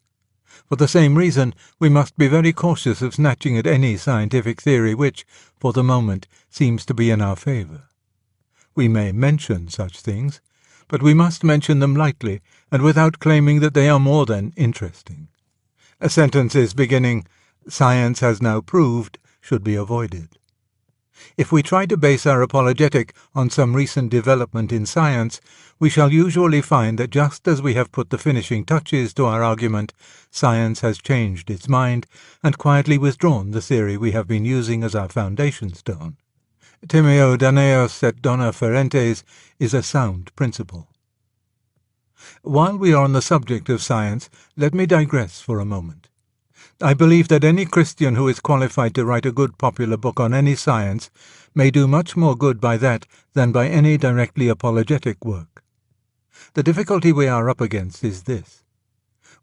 For the same reason, we must be very cautious of snatching at any scientific theory which, for the moment, seems to be in our favour. We may mention such things, but we must mention them lightly and without claiming that they are more than interesting. Sentences beginning, "Science has now proved," should be avoided. If we try to base our apologetic on some recent development in science, we shall usually find that just as we have put the finishing touches to our argument, science has changed its mind and quietly withdrawn the theory we have been using as our foundation stone. Timeo Danaos et dona ferentes is a sound principle. While we are on the subject of science, let me digress for a moment. I believe that any Christian who is qualified to write a good popular book on any science may do much more good by that than by any directly apologetic work. The difficulty we are up against is this.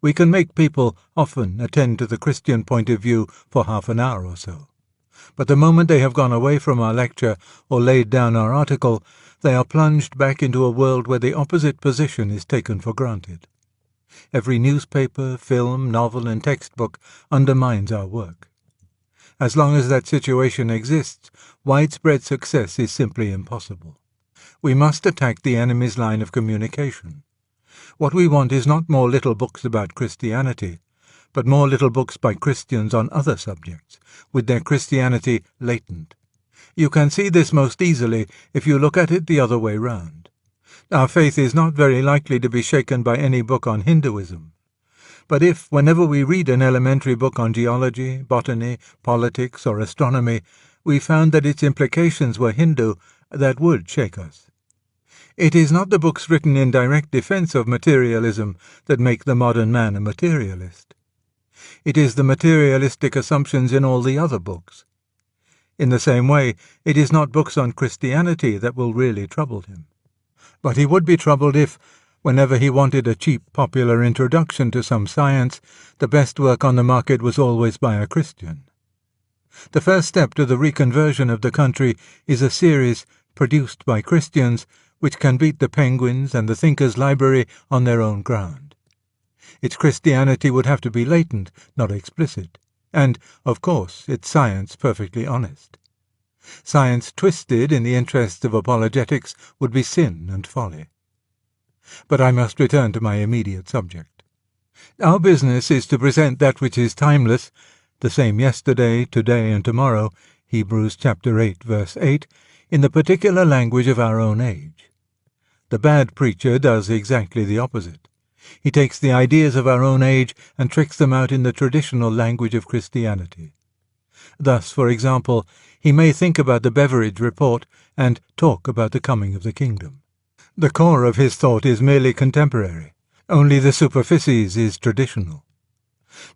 We can make people often attend to the Christian point of view for half an hour or so. But the moment they have gone away from our lecture or laid down our article, they are plunged back into a world where the opposite position is taken for granted. Every newspaper, film, novel, and textbook undermines our work. As long as that situation exists, widespread success is simply impossible. We must attack the enemy's line of communication. What we want is not more little books about Christianity, but more little books by Christians on other subjects, with their Christianity latent. You can see this most easily if you look at it the other way round. Our faith is not very likely to be shaken by any book on Hinduism. But if, whenever we read an elementary book on geology, botany, politics, or astronomy, we found that its implications were Hindu, that would shake us. It is not the books written in direct defense of materialism that make the modern man a materialist. It is the materialistic assumptions in all the other books. In the same way, it is not books on Christianity that will really trouble him. But he would be troubled if, whenever he wanted a cheap popular introduction to some science, the best work on the market was always by a Christian. The first step to the reconversion of the country is a series produced by Christians which can beat the Penguins and the Thinkers' Library on their own ground. Its Christianity would have to be latent, not explicit, and, of course, its science perfectly honest. Science twisted in the interests of apologetics would be sin and folly. But I must return to my immediate subject. Our business is to present that which is timeless, the same yesterday, today, and tomorrow, Hebrews chapter 8, verse 8, in the particular language of our own age. The bad preacher does exactly the opposite. He takes the ideas of our own age and tricks them out in the traditional language of Christianity. Thus, for example, he may think about the Beveridge Report and talk about the coming of the kingdom. The core of his thought is merely contemporary. Only the superficies is traditional.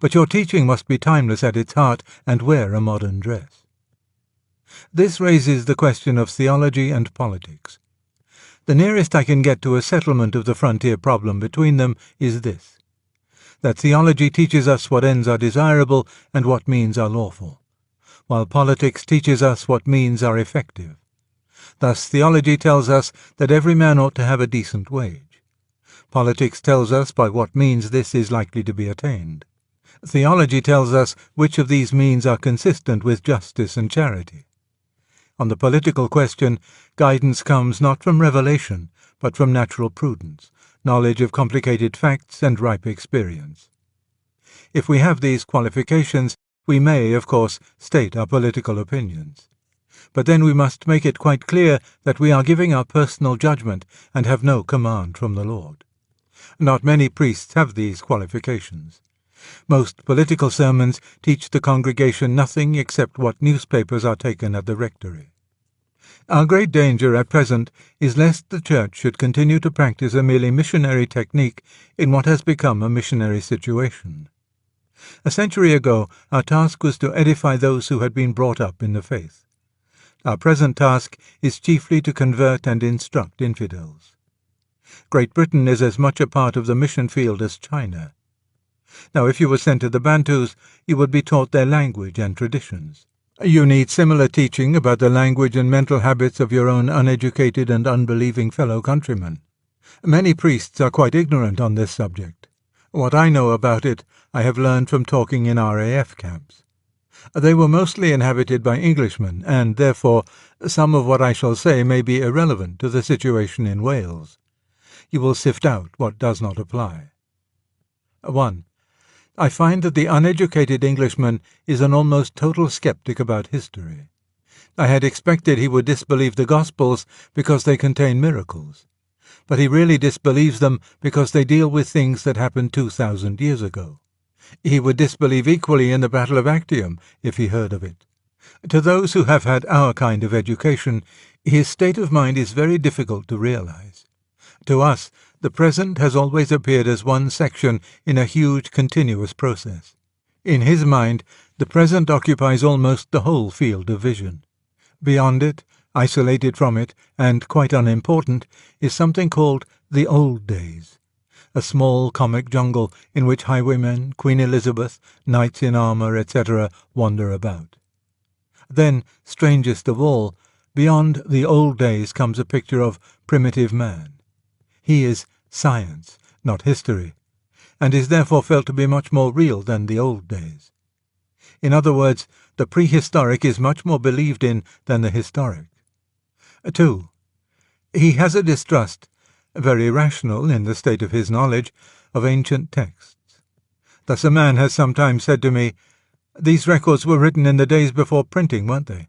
But your teaching must be timeless at its heart and wear a modern dress. This raises the question of theology and politics. The nearest I can get to a settlement of the frontier problem between them is this: that theology teaches us what ends are desirable and what means are lawful, while politics teaches us what means are effective. Thus theology tells us that every man ought to have a decent wage. Politics tells us by what means this is likely to be attained. Theology tells us which of these means are consistent with justice and charity. On the political question, guidance comes not from revelation, but from natural prudence, knowledge of complicated facts, and ripe experience. If we have these qualifications, we may, of course, state our political opinions. But then we must make it quite clear that we are giving our personal judgment and have no command from the Lord. Not many priests have these qualifications. Most political sermons teach the congregation nothing except what newspapers are taken at the rectory. Our great danger at present is lest the Church should continue to practice a merely missionary technique in what has become a missionary situation. A century ago, our task was to edify those who had been brought up in the faith. Our present task is chiefly to convert and instruct infidels. Great Britain is as much a part of the mission field as China. Now, if you were sent to the Bantus, you would be taught their language and traditions. You need similar teaching about the language and mental habits of your own uneducated and unbelieving fellow countrymen. Many priests are quite ignorant on this subject. What I know about it, I have learned from talking in RAF camps. They were mostly inhabited by Englishmen, and, therefore, some of what I shall say may be irrelevant to the situation in Wales. You will sift out what does not apply. 1. I find that the uneducated Englishman is an almost total skeptic about history. I had expected he would disbelieve the Gospels because they contain miracles, but he really disbelieves them because they deal with things that happened 2,000 years ago. He would disbelieve equally in the Battle of Actium if he heard of it. To those who have had our kind of education, his state of mind is very difficult to realize. To us, the present has always appeared as one section in a huge continuous process. In his mind, the present occupies almost the whole field of vision. Beyond it, isolated from it, and quite unimportant, is something called the old days, a small comic jungle in which highwaymen, Queen Elizabeth, knights in armour, etc. wander about. Then, strangest of all, beyond the old days comes a picture of primitive man. He is science, not history, and is therefore felt to be much more real than the old days. In other words, the prehistoric is much more believed in than the historic. 2. He has a distrust, very rational in the state of his knowledge, of ancient texts. Thus a man has sometimes said to me, "These records were written in the days before printing, weren't they?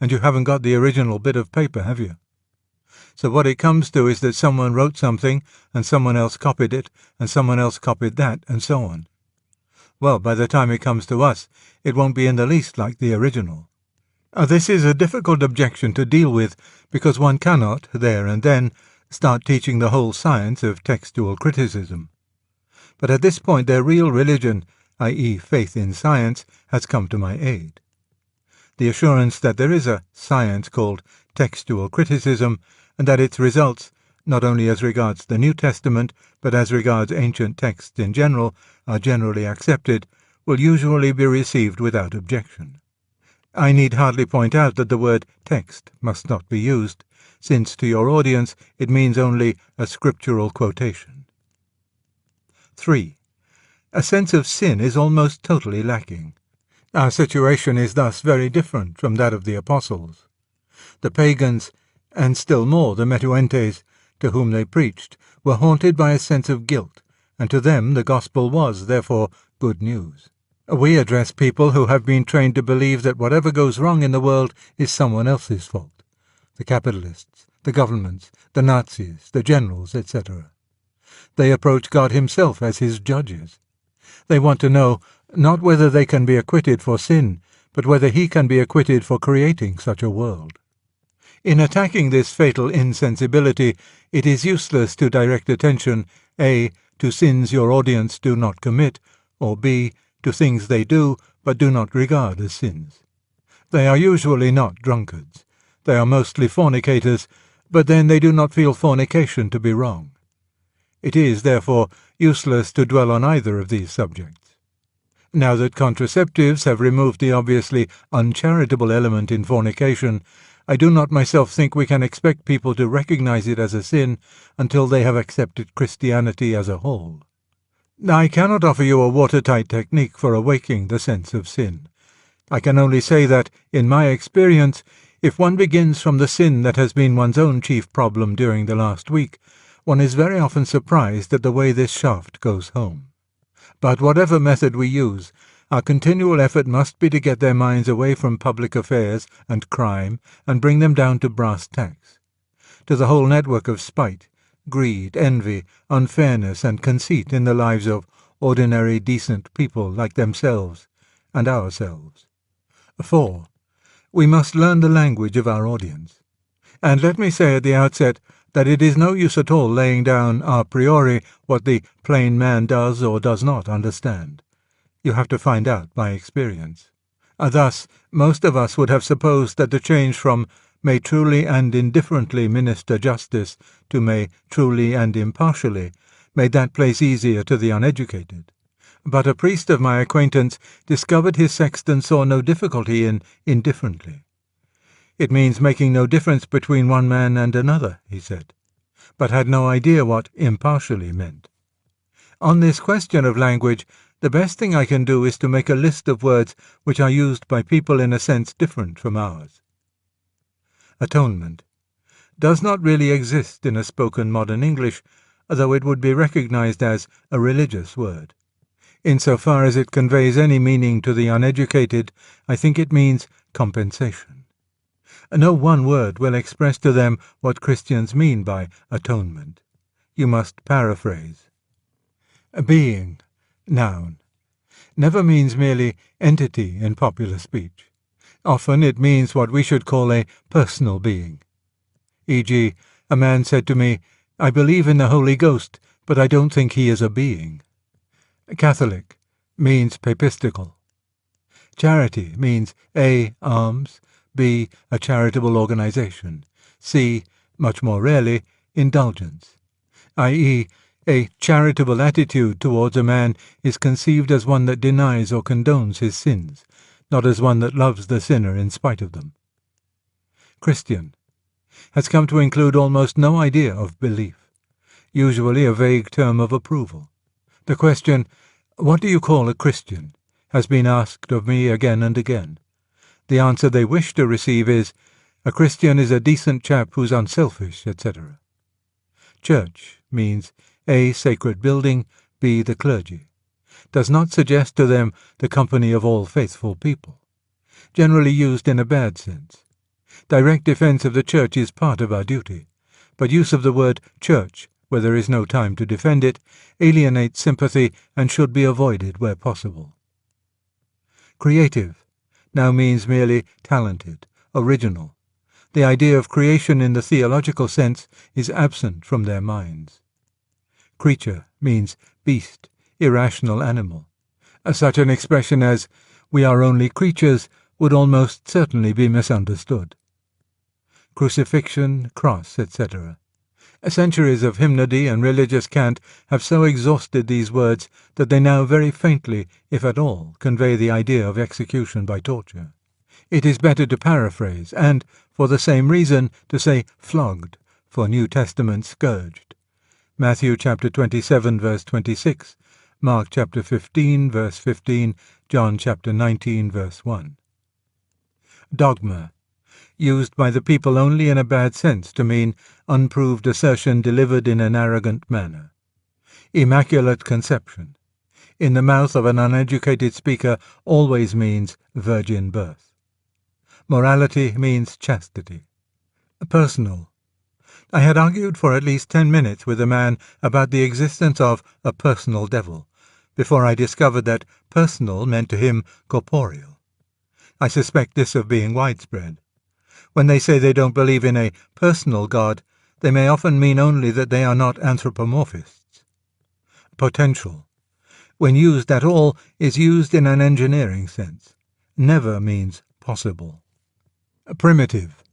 And you haven't got the original bit of paper, have you?" So what it comes to is that someone wrote something, and someone else copied it, and someone else copied that, and so on. Well, by the time it comes to us, it won't be in the least like the original. This is a difficult objection to deal with, because one cannot, there and then, start teaching the whole science of textual criticism. But at this point their real religion, i.e. faith in science, has come to my aid. The assurance that there is a science called textual criticism, and that its results, not only as regards the New Testament, but as regards ancient texts in general, are generally accepted, will usually be received without objection. I need hardly point out that the word text must not be used, since to your audience it means only a scriptural quotation. 3. A sense of sin is almost totally lacking. Our situation is thus very different from that of the apostles. The pagans, and still more the Metuentes, to whom they preached, were haunted by a sense of guilt, and to them the gospel was, therefore, good news. We address people who have been trained to believe that whatever goes wrong in the world is someone else's fault. The capitalists, the governments, the Nazis, the generals, etc. They approach God himself as his judges. They want to know not whether they can be acquitted for sin, but whether he can be acquitted for creating such a world. In attacking this fatal insensibility, it is useless to direct attention, A, to sins your audience do not commit, or B, to things they do but do not regard as sins. They are usually not drunkards. They are mostly fornicators, but then they do not feel fornication to be wrong. It is, therefore, useless to dwell on either of these subjects. Now that contraceptives have removed the obviously uncharitable element in fornication, I do not myself think we can expect people to recognize it as a sin until they have accepted Christianity as a whole. I cannot offer you a watertight technique for awaking the sense of sin. I can only say that, in my experience, if one begins from the sin that has been one's own chief problem during the last week, one is very often surprised at the way this shaft goes home. But whatever method we use, our continual effort must be to get their minds away from public affairs and crime and bring them down to brass tacks, to the whole network of spite, greed, envy, unfairness, and conceit in the lives of ordinary, decent people like themselves and ourselves. 4. We must learn the language of our audience. And let me say at the outset that it is no use at all laying down a priori what the plain man does or does not understand. You have to find out by experience. Thus, most of us would have supposed that the change from may truly and indifferently minister justice to may truly and impartially, made that place easier to the uneducated. But a priest of my acquaintance discovered his sexton saw no difficulty in indifferently. It means making no difference between one man and another, he said, but had no idea what impartially meant. On this question of language, the best thing I can do is to make a list of words which are used by people in a sense different from ours. Atonement does not really exist in a spoken modern English, though it would be recognized as a religious word. Insofar as it conveys any meaning to the uneducated, I think it means compensation. No one word will express to them what Christians mean by atonement. You must paraphrase. Being, noun, never means merely entity in popular speech. Often it means what we should call a personal being. E.g., a man said to me, "I believe in the Holy Ghost, but I don't think he is a being." Catholic means papistical. Charity means A. alms, B. a charitable organization, C. much more rarely, indulgence, i.e., a charitable attitude towards a man is conceived as one that denies or condones his sins, not as one that loves the sinner in spite of them. Christian has come to include almost no idea of belief, usually a vague term of approval. The question, "What do you call a Christian?" has been asked of me again and again. The answer they wish to receive is, "A Christian is a decent chap who's unselfish," etc. Church means A. sacred building, B. the clergy. Does not suggest to them the company of all faithful people. Generally used in a bad sense. Direct defense of the church is part of our duty, but use of the word church, where there is no time to defend it, alienates sympathy and should be avoided where possible. Creative now means merely talented, original. The idea of creation in the theological sense is absent from their minds. Creature means beast, irrational animal. Such an expression as, "we are only creatures," would almost certainly be misunderstood. Crucifixion, cross, etc. Centuries of hymnody and religious cant have so exhausted these words that they now very faintly, if at all, convey the idea of execution by torture. It is better to paraphrase, and, for the same reason, to say flogged, for New Testament scourged. Matthew chapter 27, verse 26, Mark chapter 15, verse 15, John chapter 19, verse 1. Dogma, used by the people only in a bad sense to mean unproved assertion delivered in an arrogant manner. Immaculate conception, in the mouth of an uneducated speaker, always means virgin birth. Morality means chastity. Personal. I had argued for at least 10 minutes with a man about the existence of a personal devil, before I discovered that personal meant to him corporeal. I suspect this of being widespread. When they say they don't believe in a personal God, they may often mean only that they are not anthropomorphists. Potential, when used at all, is used in an engineering sense. Never means possible. Primitive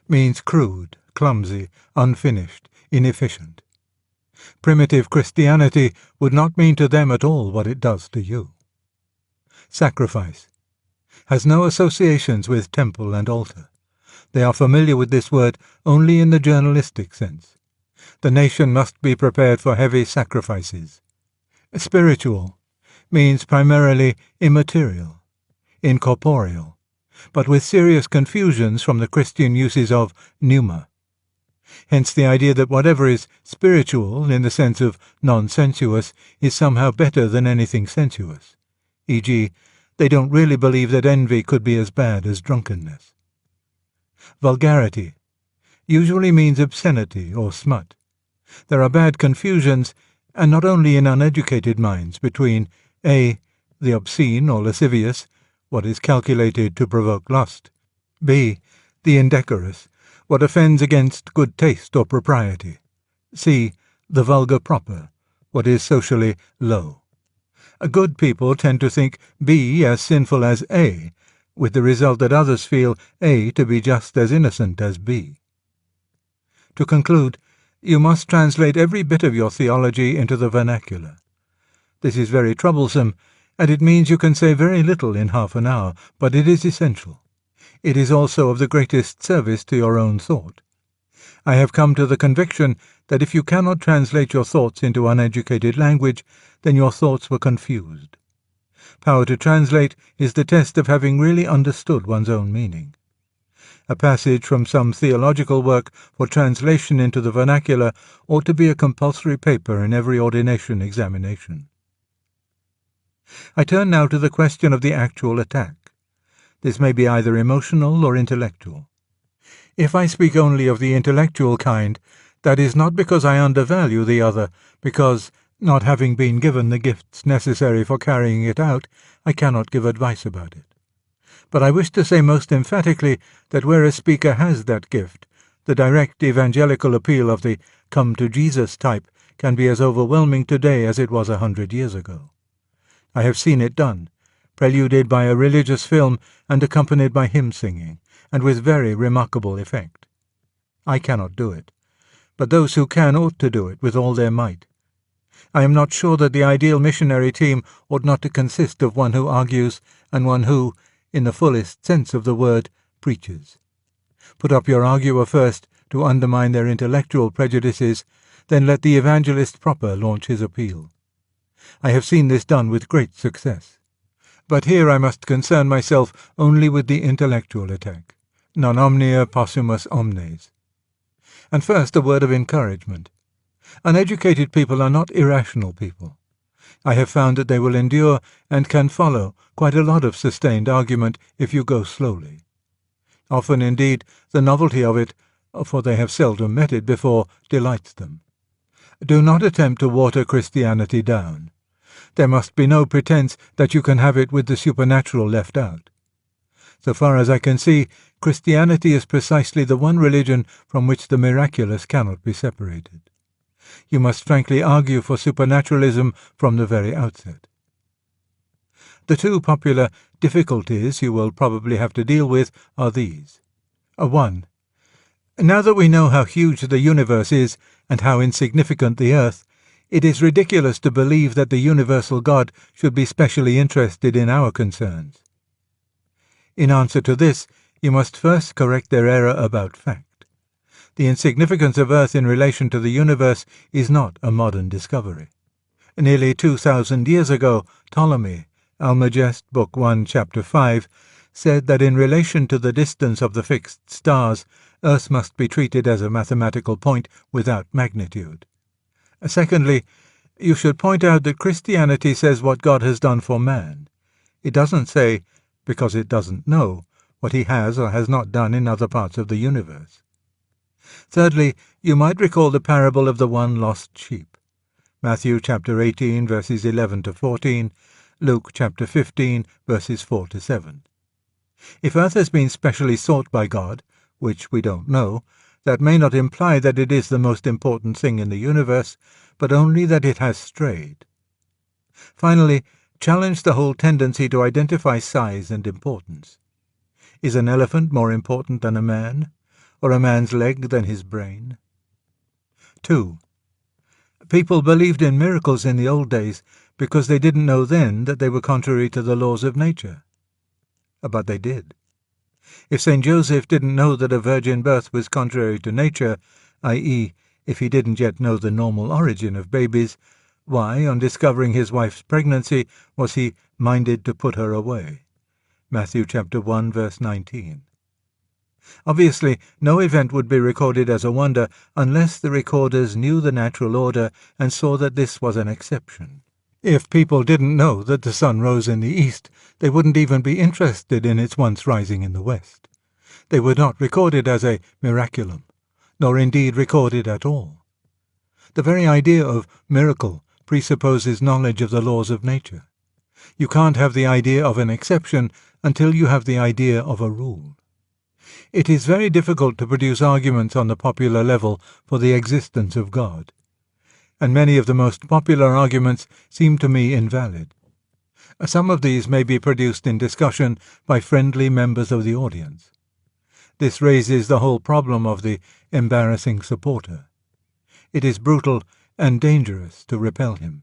means crude, clumsy, unfinished, inefficient. Primitive Christianity would not mean to them at all what it does to you. Sacrifice has no associations with temple and altar. They are familiar with this word only in the journalistic sense. The nation must be prepared for heavy sacrifices. Spiritual means primarily immaterial, incorporeal, but with serious confusions from the Christian uses of pneuma. Hence the idea that whatever is spiritual, in the sense of non-sensuous, is somehow better than anything sensuous. E.g., they don't really believe that envy could be as bad as drunkenness. Vulgarity usually means obscenity or smut. There are bad confusions, and not only in uneducated minds, between A. the obscene or lascivious, what is calculated to provoke lust, B. the indecorous, what offends against good taste or propriety, C. the vulgar proper, what is socially low. Good people tend to think B as sinful as A, with the result that others feel A to be just as innocent as B. To conclude, you must translate every bit of your theology into the vernacular. This is very troublesome, and it means you can say very little in half an hour, but it is essential. It is also of the greatest service to your own thought. I have come to the conviction that if you cannot translate your thoughts into uneducated language, then your thoughts were confused. Power to translate is the test of having really understood one's own meaning. A passage from some theological work for translation into the vernacular ought to be a compulsory paper in every ordination examination. I turn now to the question of the actual attack. This may be either emotional or intellectual. If I speak only of the intellectual kind, that is not because I undervalue the other, because, not having been given the gifts necessary for carrying it out, I cannot give advice about it. But I wish to say most emphatically that where a speaker has that gift, the direct evangelical appeal of the "come to Jesus" type can be as overwhelming today as it was 100 years ago. I have seen it done, preluded by a religious film and accompanied by hymn singing, and with very remarkable effect. I cannot do it, but those who can ought to do it with all their might. I am not sure that the ideal missionary team ought not to consist of one who argues and one who, in the fullest sense of the word, preaches. Put up your arguer first to undermine their intellectual prejudices, then let the evangelist proper launch his appeal. I have seen this done with great success. But here I must concern myself only with the intellectual attack. Non omnia possumus omnes. And first a word of encouragement. Uneducated people are not irrational people. I have found that they will endure and can follow quite a lot of sustained argument if you go slowly. Often, indeed, the novelty of it, for they have seldom met it before, delights them. Do not attempt to water Christianity down. There must be no pretense that you can have it with the supernatural left out. So far as I can see, Christianity is precisely the one religion from which the miraculous cannot be separated. You must frankly argue for supernaturalism from the very outset. The two popular difficulties you will probably have to deal with are these. 1. Now that we know how huge the universe is and how insignificant the earth, it is ridiculous to believe that the universal God should be specially interested in our concerns. In answer to this, you must first correct their error about fact. The insignificance of Earth in relation to the universe is not a modern discovery. Nearly 2,000 years ago, Ptolemy, Almagest, Book 1, Chapter 5, said that in relation to the distance of the fixed stars, Earth must be treated as a mathematical point without magnitude. Secondly, you should point out that Christianity says what God has done for man. It doesn't say, because it doesn't know, what he has or has not done in other parts of the universe. Thirdly, you might recall the parable of the one lost sheep. Matthew chapter 18, verses 11 to 14, Luke chapter 15, verses 4 to 7. If earth has been specially sought by God, which we don't know, that may not imply that it is the most important thing in the universe, but only that it has strayed. Finally, challenge the whole tendency to identify size and importance. Is an elephant more important than a man, or a man's leg than his brain? 2. People believed in miracles in the old days because they didn't know then that they were contrary to the laws of nature. But they did. If St. Joseph didn't know that a virgin birth was contrary to nature, i.e., if he didn't yet know the normal origin of babies, why, on discovering his wife's pregnancy, was he minded to put her away? Matthew chapter 1, verse 19. Obviously, no event would be recorded as a wonder unless the recorders knew the natural order and saw that this was an exception. If people didn't know that the sun rose in the east, they wouldn't even be interested in its once rising in the west. They would not record it as a miraculum, nor indeed record it at all. The very idea of miracle presupposes knowledge of the laws of nature. You can't have the idea of an exception until you have the idea of a rule. It is very difficult to produce arguments on the popular level for the existence of God, and many of the most popular arguments seem to me invalid. Some of these may be produced in discussion by friendly members of the audience. This raises the whole problem of the embarrassing supporter. It is brutal and dangerous to repel him.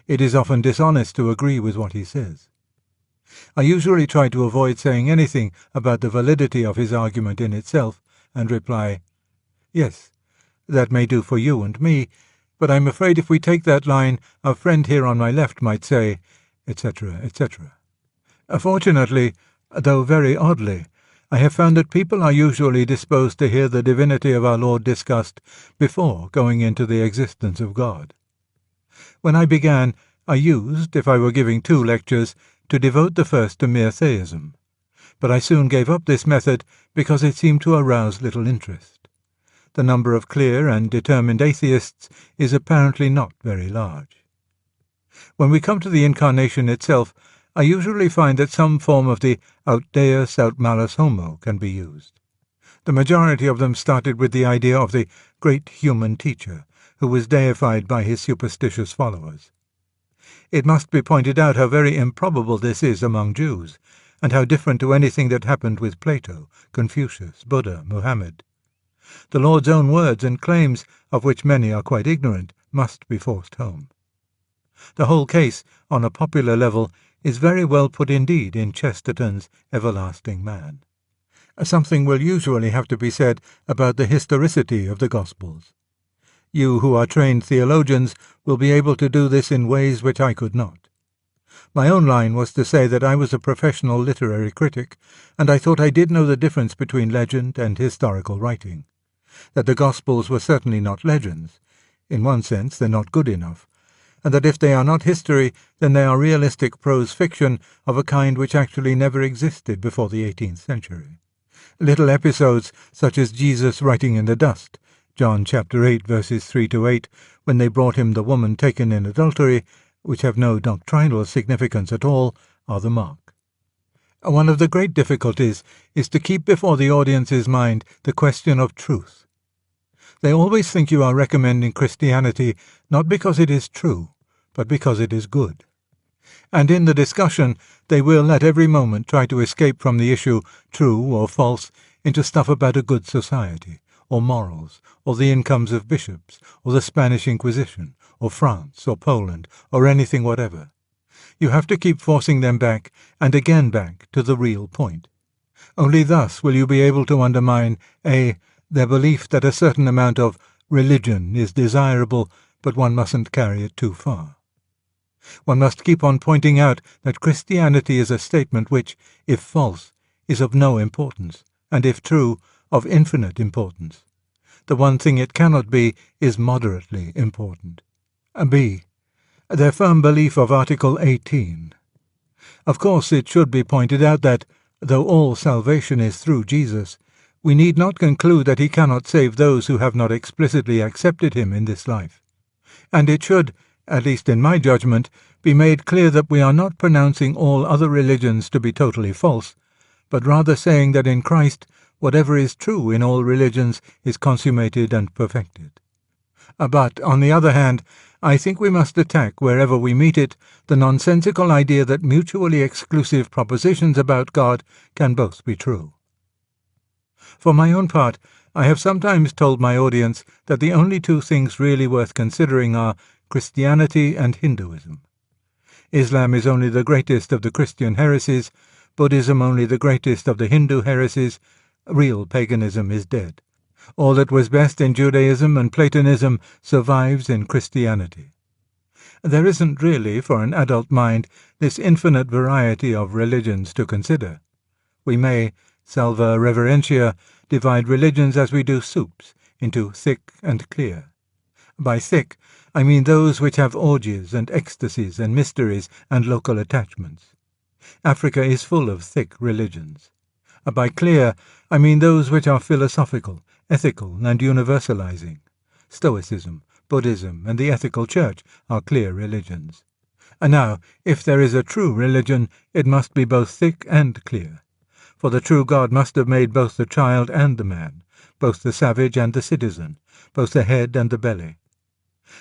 It is often dishonest to agree with what he says. I usually try to avoid saying anything about the validity of his argument in itself, and reply, "Yes, that may do for you and me, but I'm afraid if we take that line, our friend here on my left might say," etc., etc. Fortunately, though very oddly, I have found that people are usually disposed to hear the divinity of our Lord discussed before going into the existence of God. When I began, I used, if I were giving 2 lectures, to devote the first to mere theism, but I soon gave up this method because it seemed to arouse little interest. The number of clear and determined atheists is apparently not very large. When we come to the Incarnation itself, I usually find that some form of the aut deus aut malus homo can be used. The majority of them started with the idea of the great human teacher, who was deified by his superstitious followers. It must be pointed out how very improbable this is among Jews, and how different to anything that happened with Plato, Confucius, Buddha, Muhammad. The Lord's own words and claims, of which many are quite ignorant, must be forced home. The whole case, on a popular level, is very well put indeed in Chesterton's Everlasting Man. Something will usually have to be said about the historicity of the Gospels. You who are trained theologians will be able to do this in ways which I could not. My own line was to say that I was a professional literary critic, and I thought I did know the difference between legend and historical writing. That the Gospels were certainly not legends. In one sense, they're not good enough. And that if they are not history, then they are realistic prose fiction of a kind which actually never existed before the 18th century. Little episodes such as Jesus writing in the dust, John chapter 8 verses 3-8, when they brought him the woman taken in adultery, which have no doctrinal significance at all, are the mark. One of the great difficulties is to keep before the audience's mind the question of truth. They always think you are recommending Christianity not because it is true, but because it is good. And in the discussion they will at every moment try to escape from the issue, true or false, into stuff about a good society, or morals, or the incomes of bishops, or the Spanish Inquisition, or France, or Poland, or anything whatever. You have to keep forcing them back, and again back, to the real point. Only thus will you be able to undermine their belief that a certain amount of religion is desirable, but one mustn't carry it too far. One must keep on pointing out that Christianity is a statement which, if false, is of no importance, and if true, of infinite importance. The one thing it cannot be is moderately important. B. Their firm belief of Article 18. Of course, it should be pointed out that, though all salvation is through Jesus, we need not conclude that he cannot save those who have not explicitly accepted him in this life. And it should, at least in my judgment, be made clear that we are not pronouncing all other religions to be totally false, but rather saying that in Christ whatever is true in all religions is consummated and perfected. But, on the other hand, I think we must attack, wherever we meet it, the nonsensical idea that mutually exclusive propositions about God can both be true. For my own part, I have sometimes told my audience that the only 2 things really worth considering are Christianity and Hinduism. Islam is only the greatest of the Christian heresies, Buddhism only the greatest of the Hindu heresies. Real paganism is dead. All that was best in Judaism and Platonism survives in Christianity. There isn't really, for an adult mind, this infinite variety of religions to consider. We may, salva reverentia, divide religions as we do soups, into thick and clear. By thick, I mean those which have orgies and ecstasies and mysteries and local attachments. Africa is full of thick religions. By clear, I mean those which are philosophical, ethical, and universalizing. Stoicism, Buddhism, and the ethical church are clear religions. And now, if there is a true religion, it must be both thick and clear. For the true God must have made both the child and the man, both the savage and the citizen, both the head and the belly.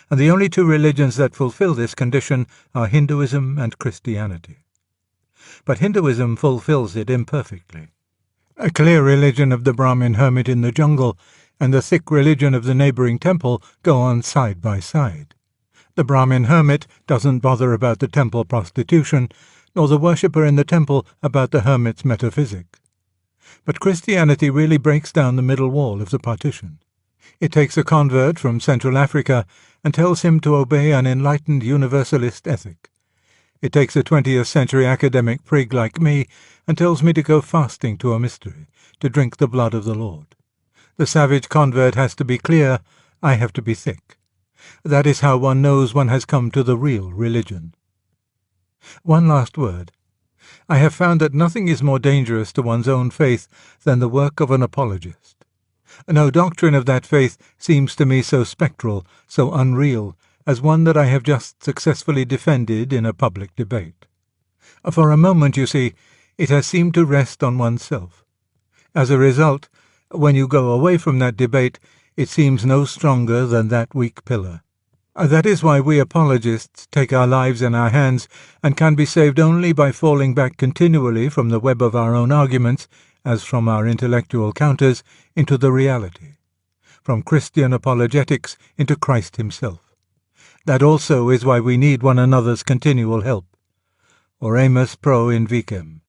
and the only two religions that fulfill this condition are Hinduism and Christianity. But Hinduism fulfills it imperfectly. A clear religion of the Brahmin hermit in the jungle and the thick religion of the neighbouring temple go on side by side. The Brahmin hermit doesn't bother about the temple prostitution, nor the worshipper in the temple about the hermit's metaphysic. But Christianity really breaks down the middle wall of the partition. It takes a convert from Central Africa and tells him to obey an enlightened universalist ethic. It takes a 20th century academic prig like me and tells me to go fasting to a mystery, to drink the blood of the Lord. The savage convert has to be clear, I have to be thick. That is how one knows one has come to the real religion. One last word. I have found that nothing is more dangerous to one's own faith than the work of an apologist. No doctrine of that faith seems to me so spectral, so unreal, as one that I have just successfully defended in a public debate. For a moment, you see, it has seemed to rest on oneself. As a result, when you go away from that debate, it seems no stronger than that weak pillar. That is why we apologists take our lives in our hands and can be saved only by falling back continually from the web of our own arguments, as from our intellectual counters, into the reality, from Christian apologetics into Christ himself. That also is why we need one another's continual help. Oremus pro invicem.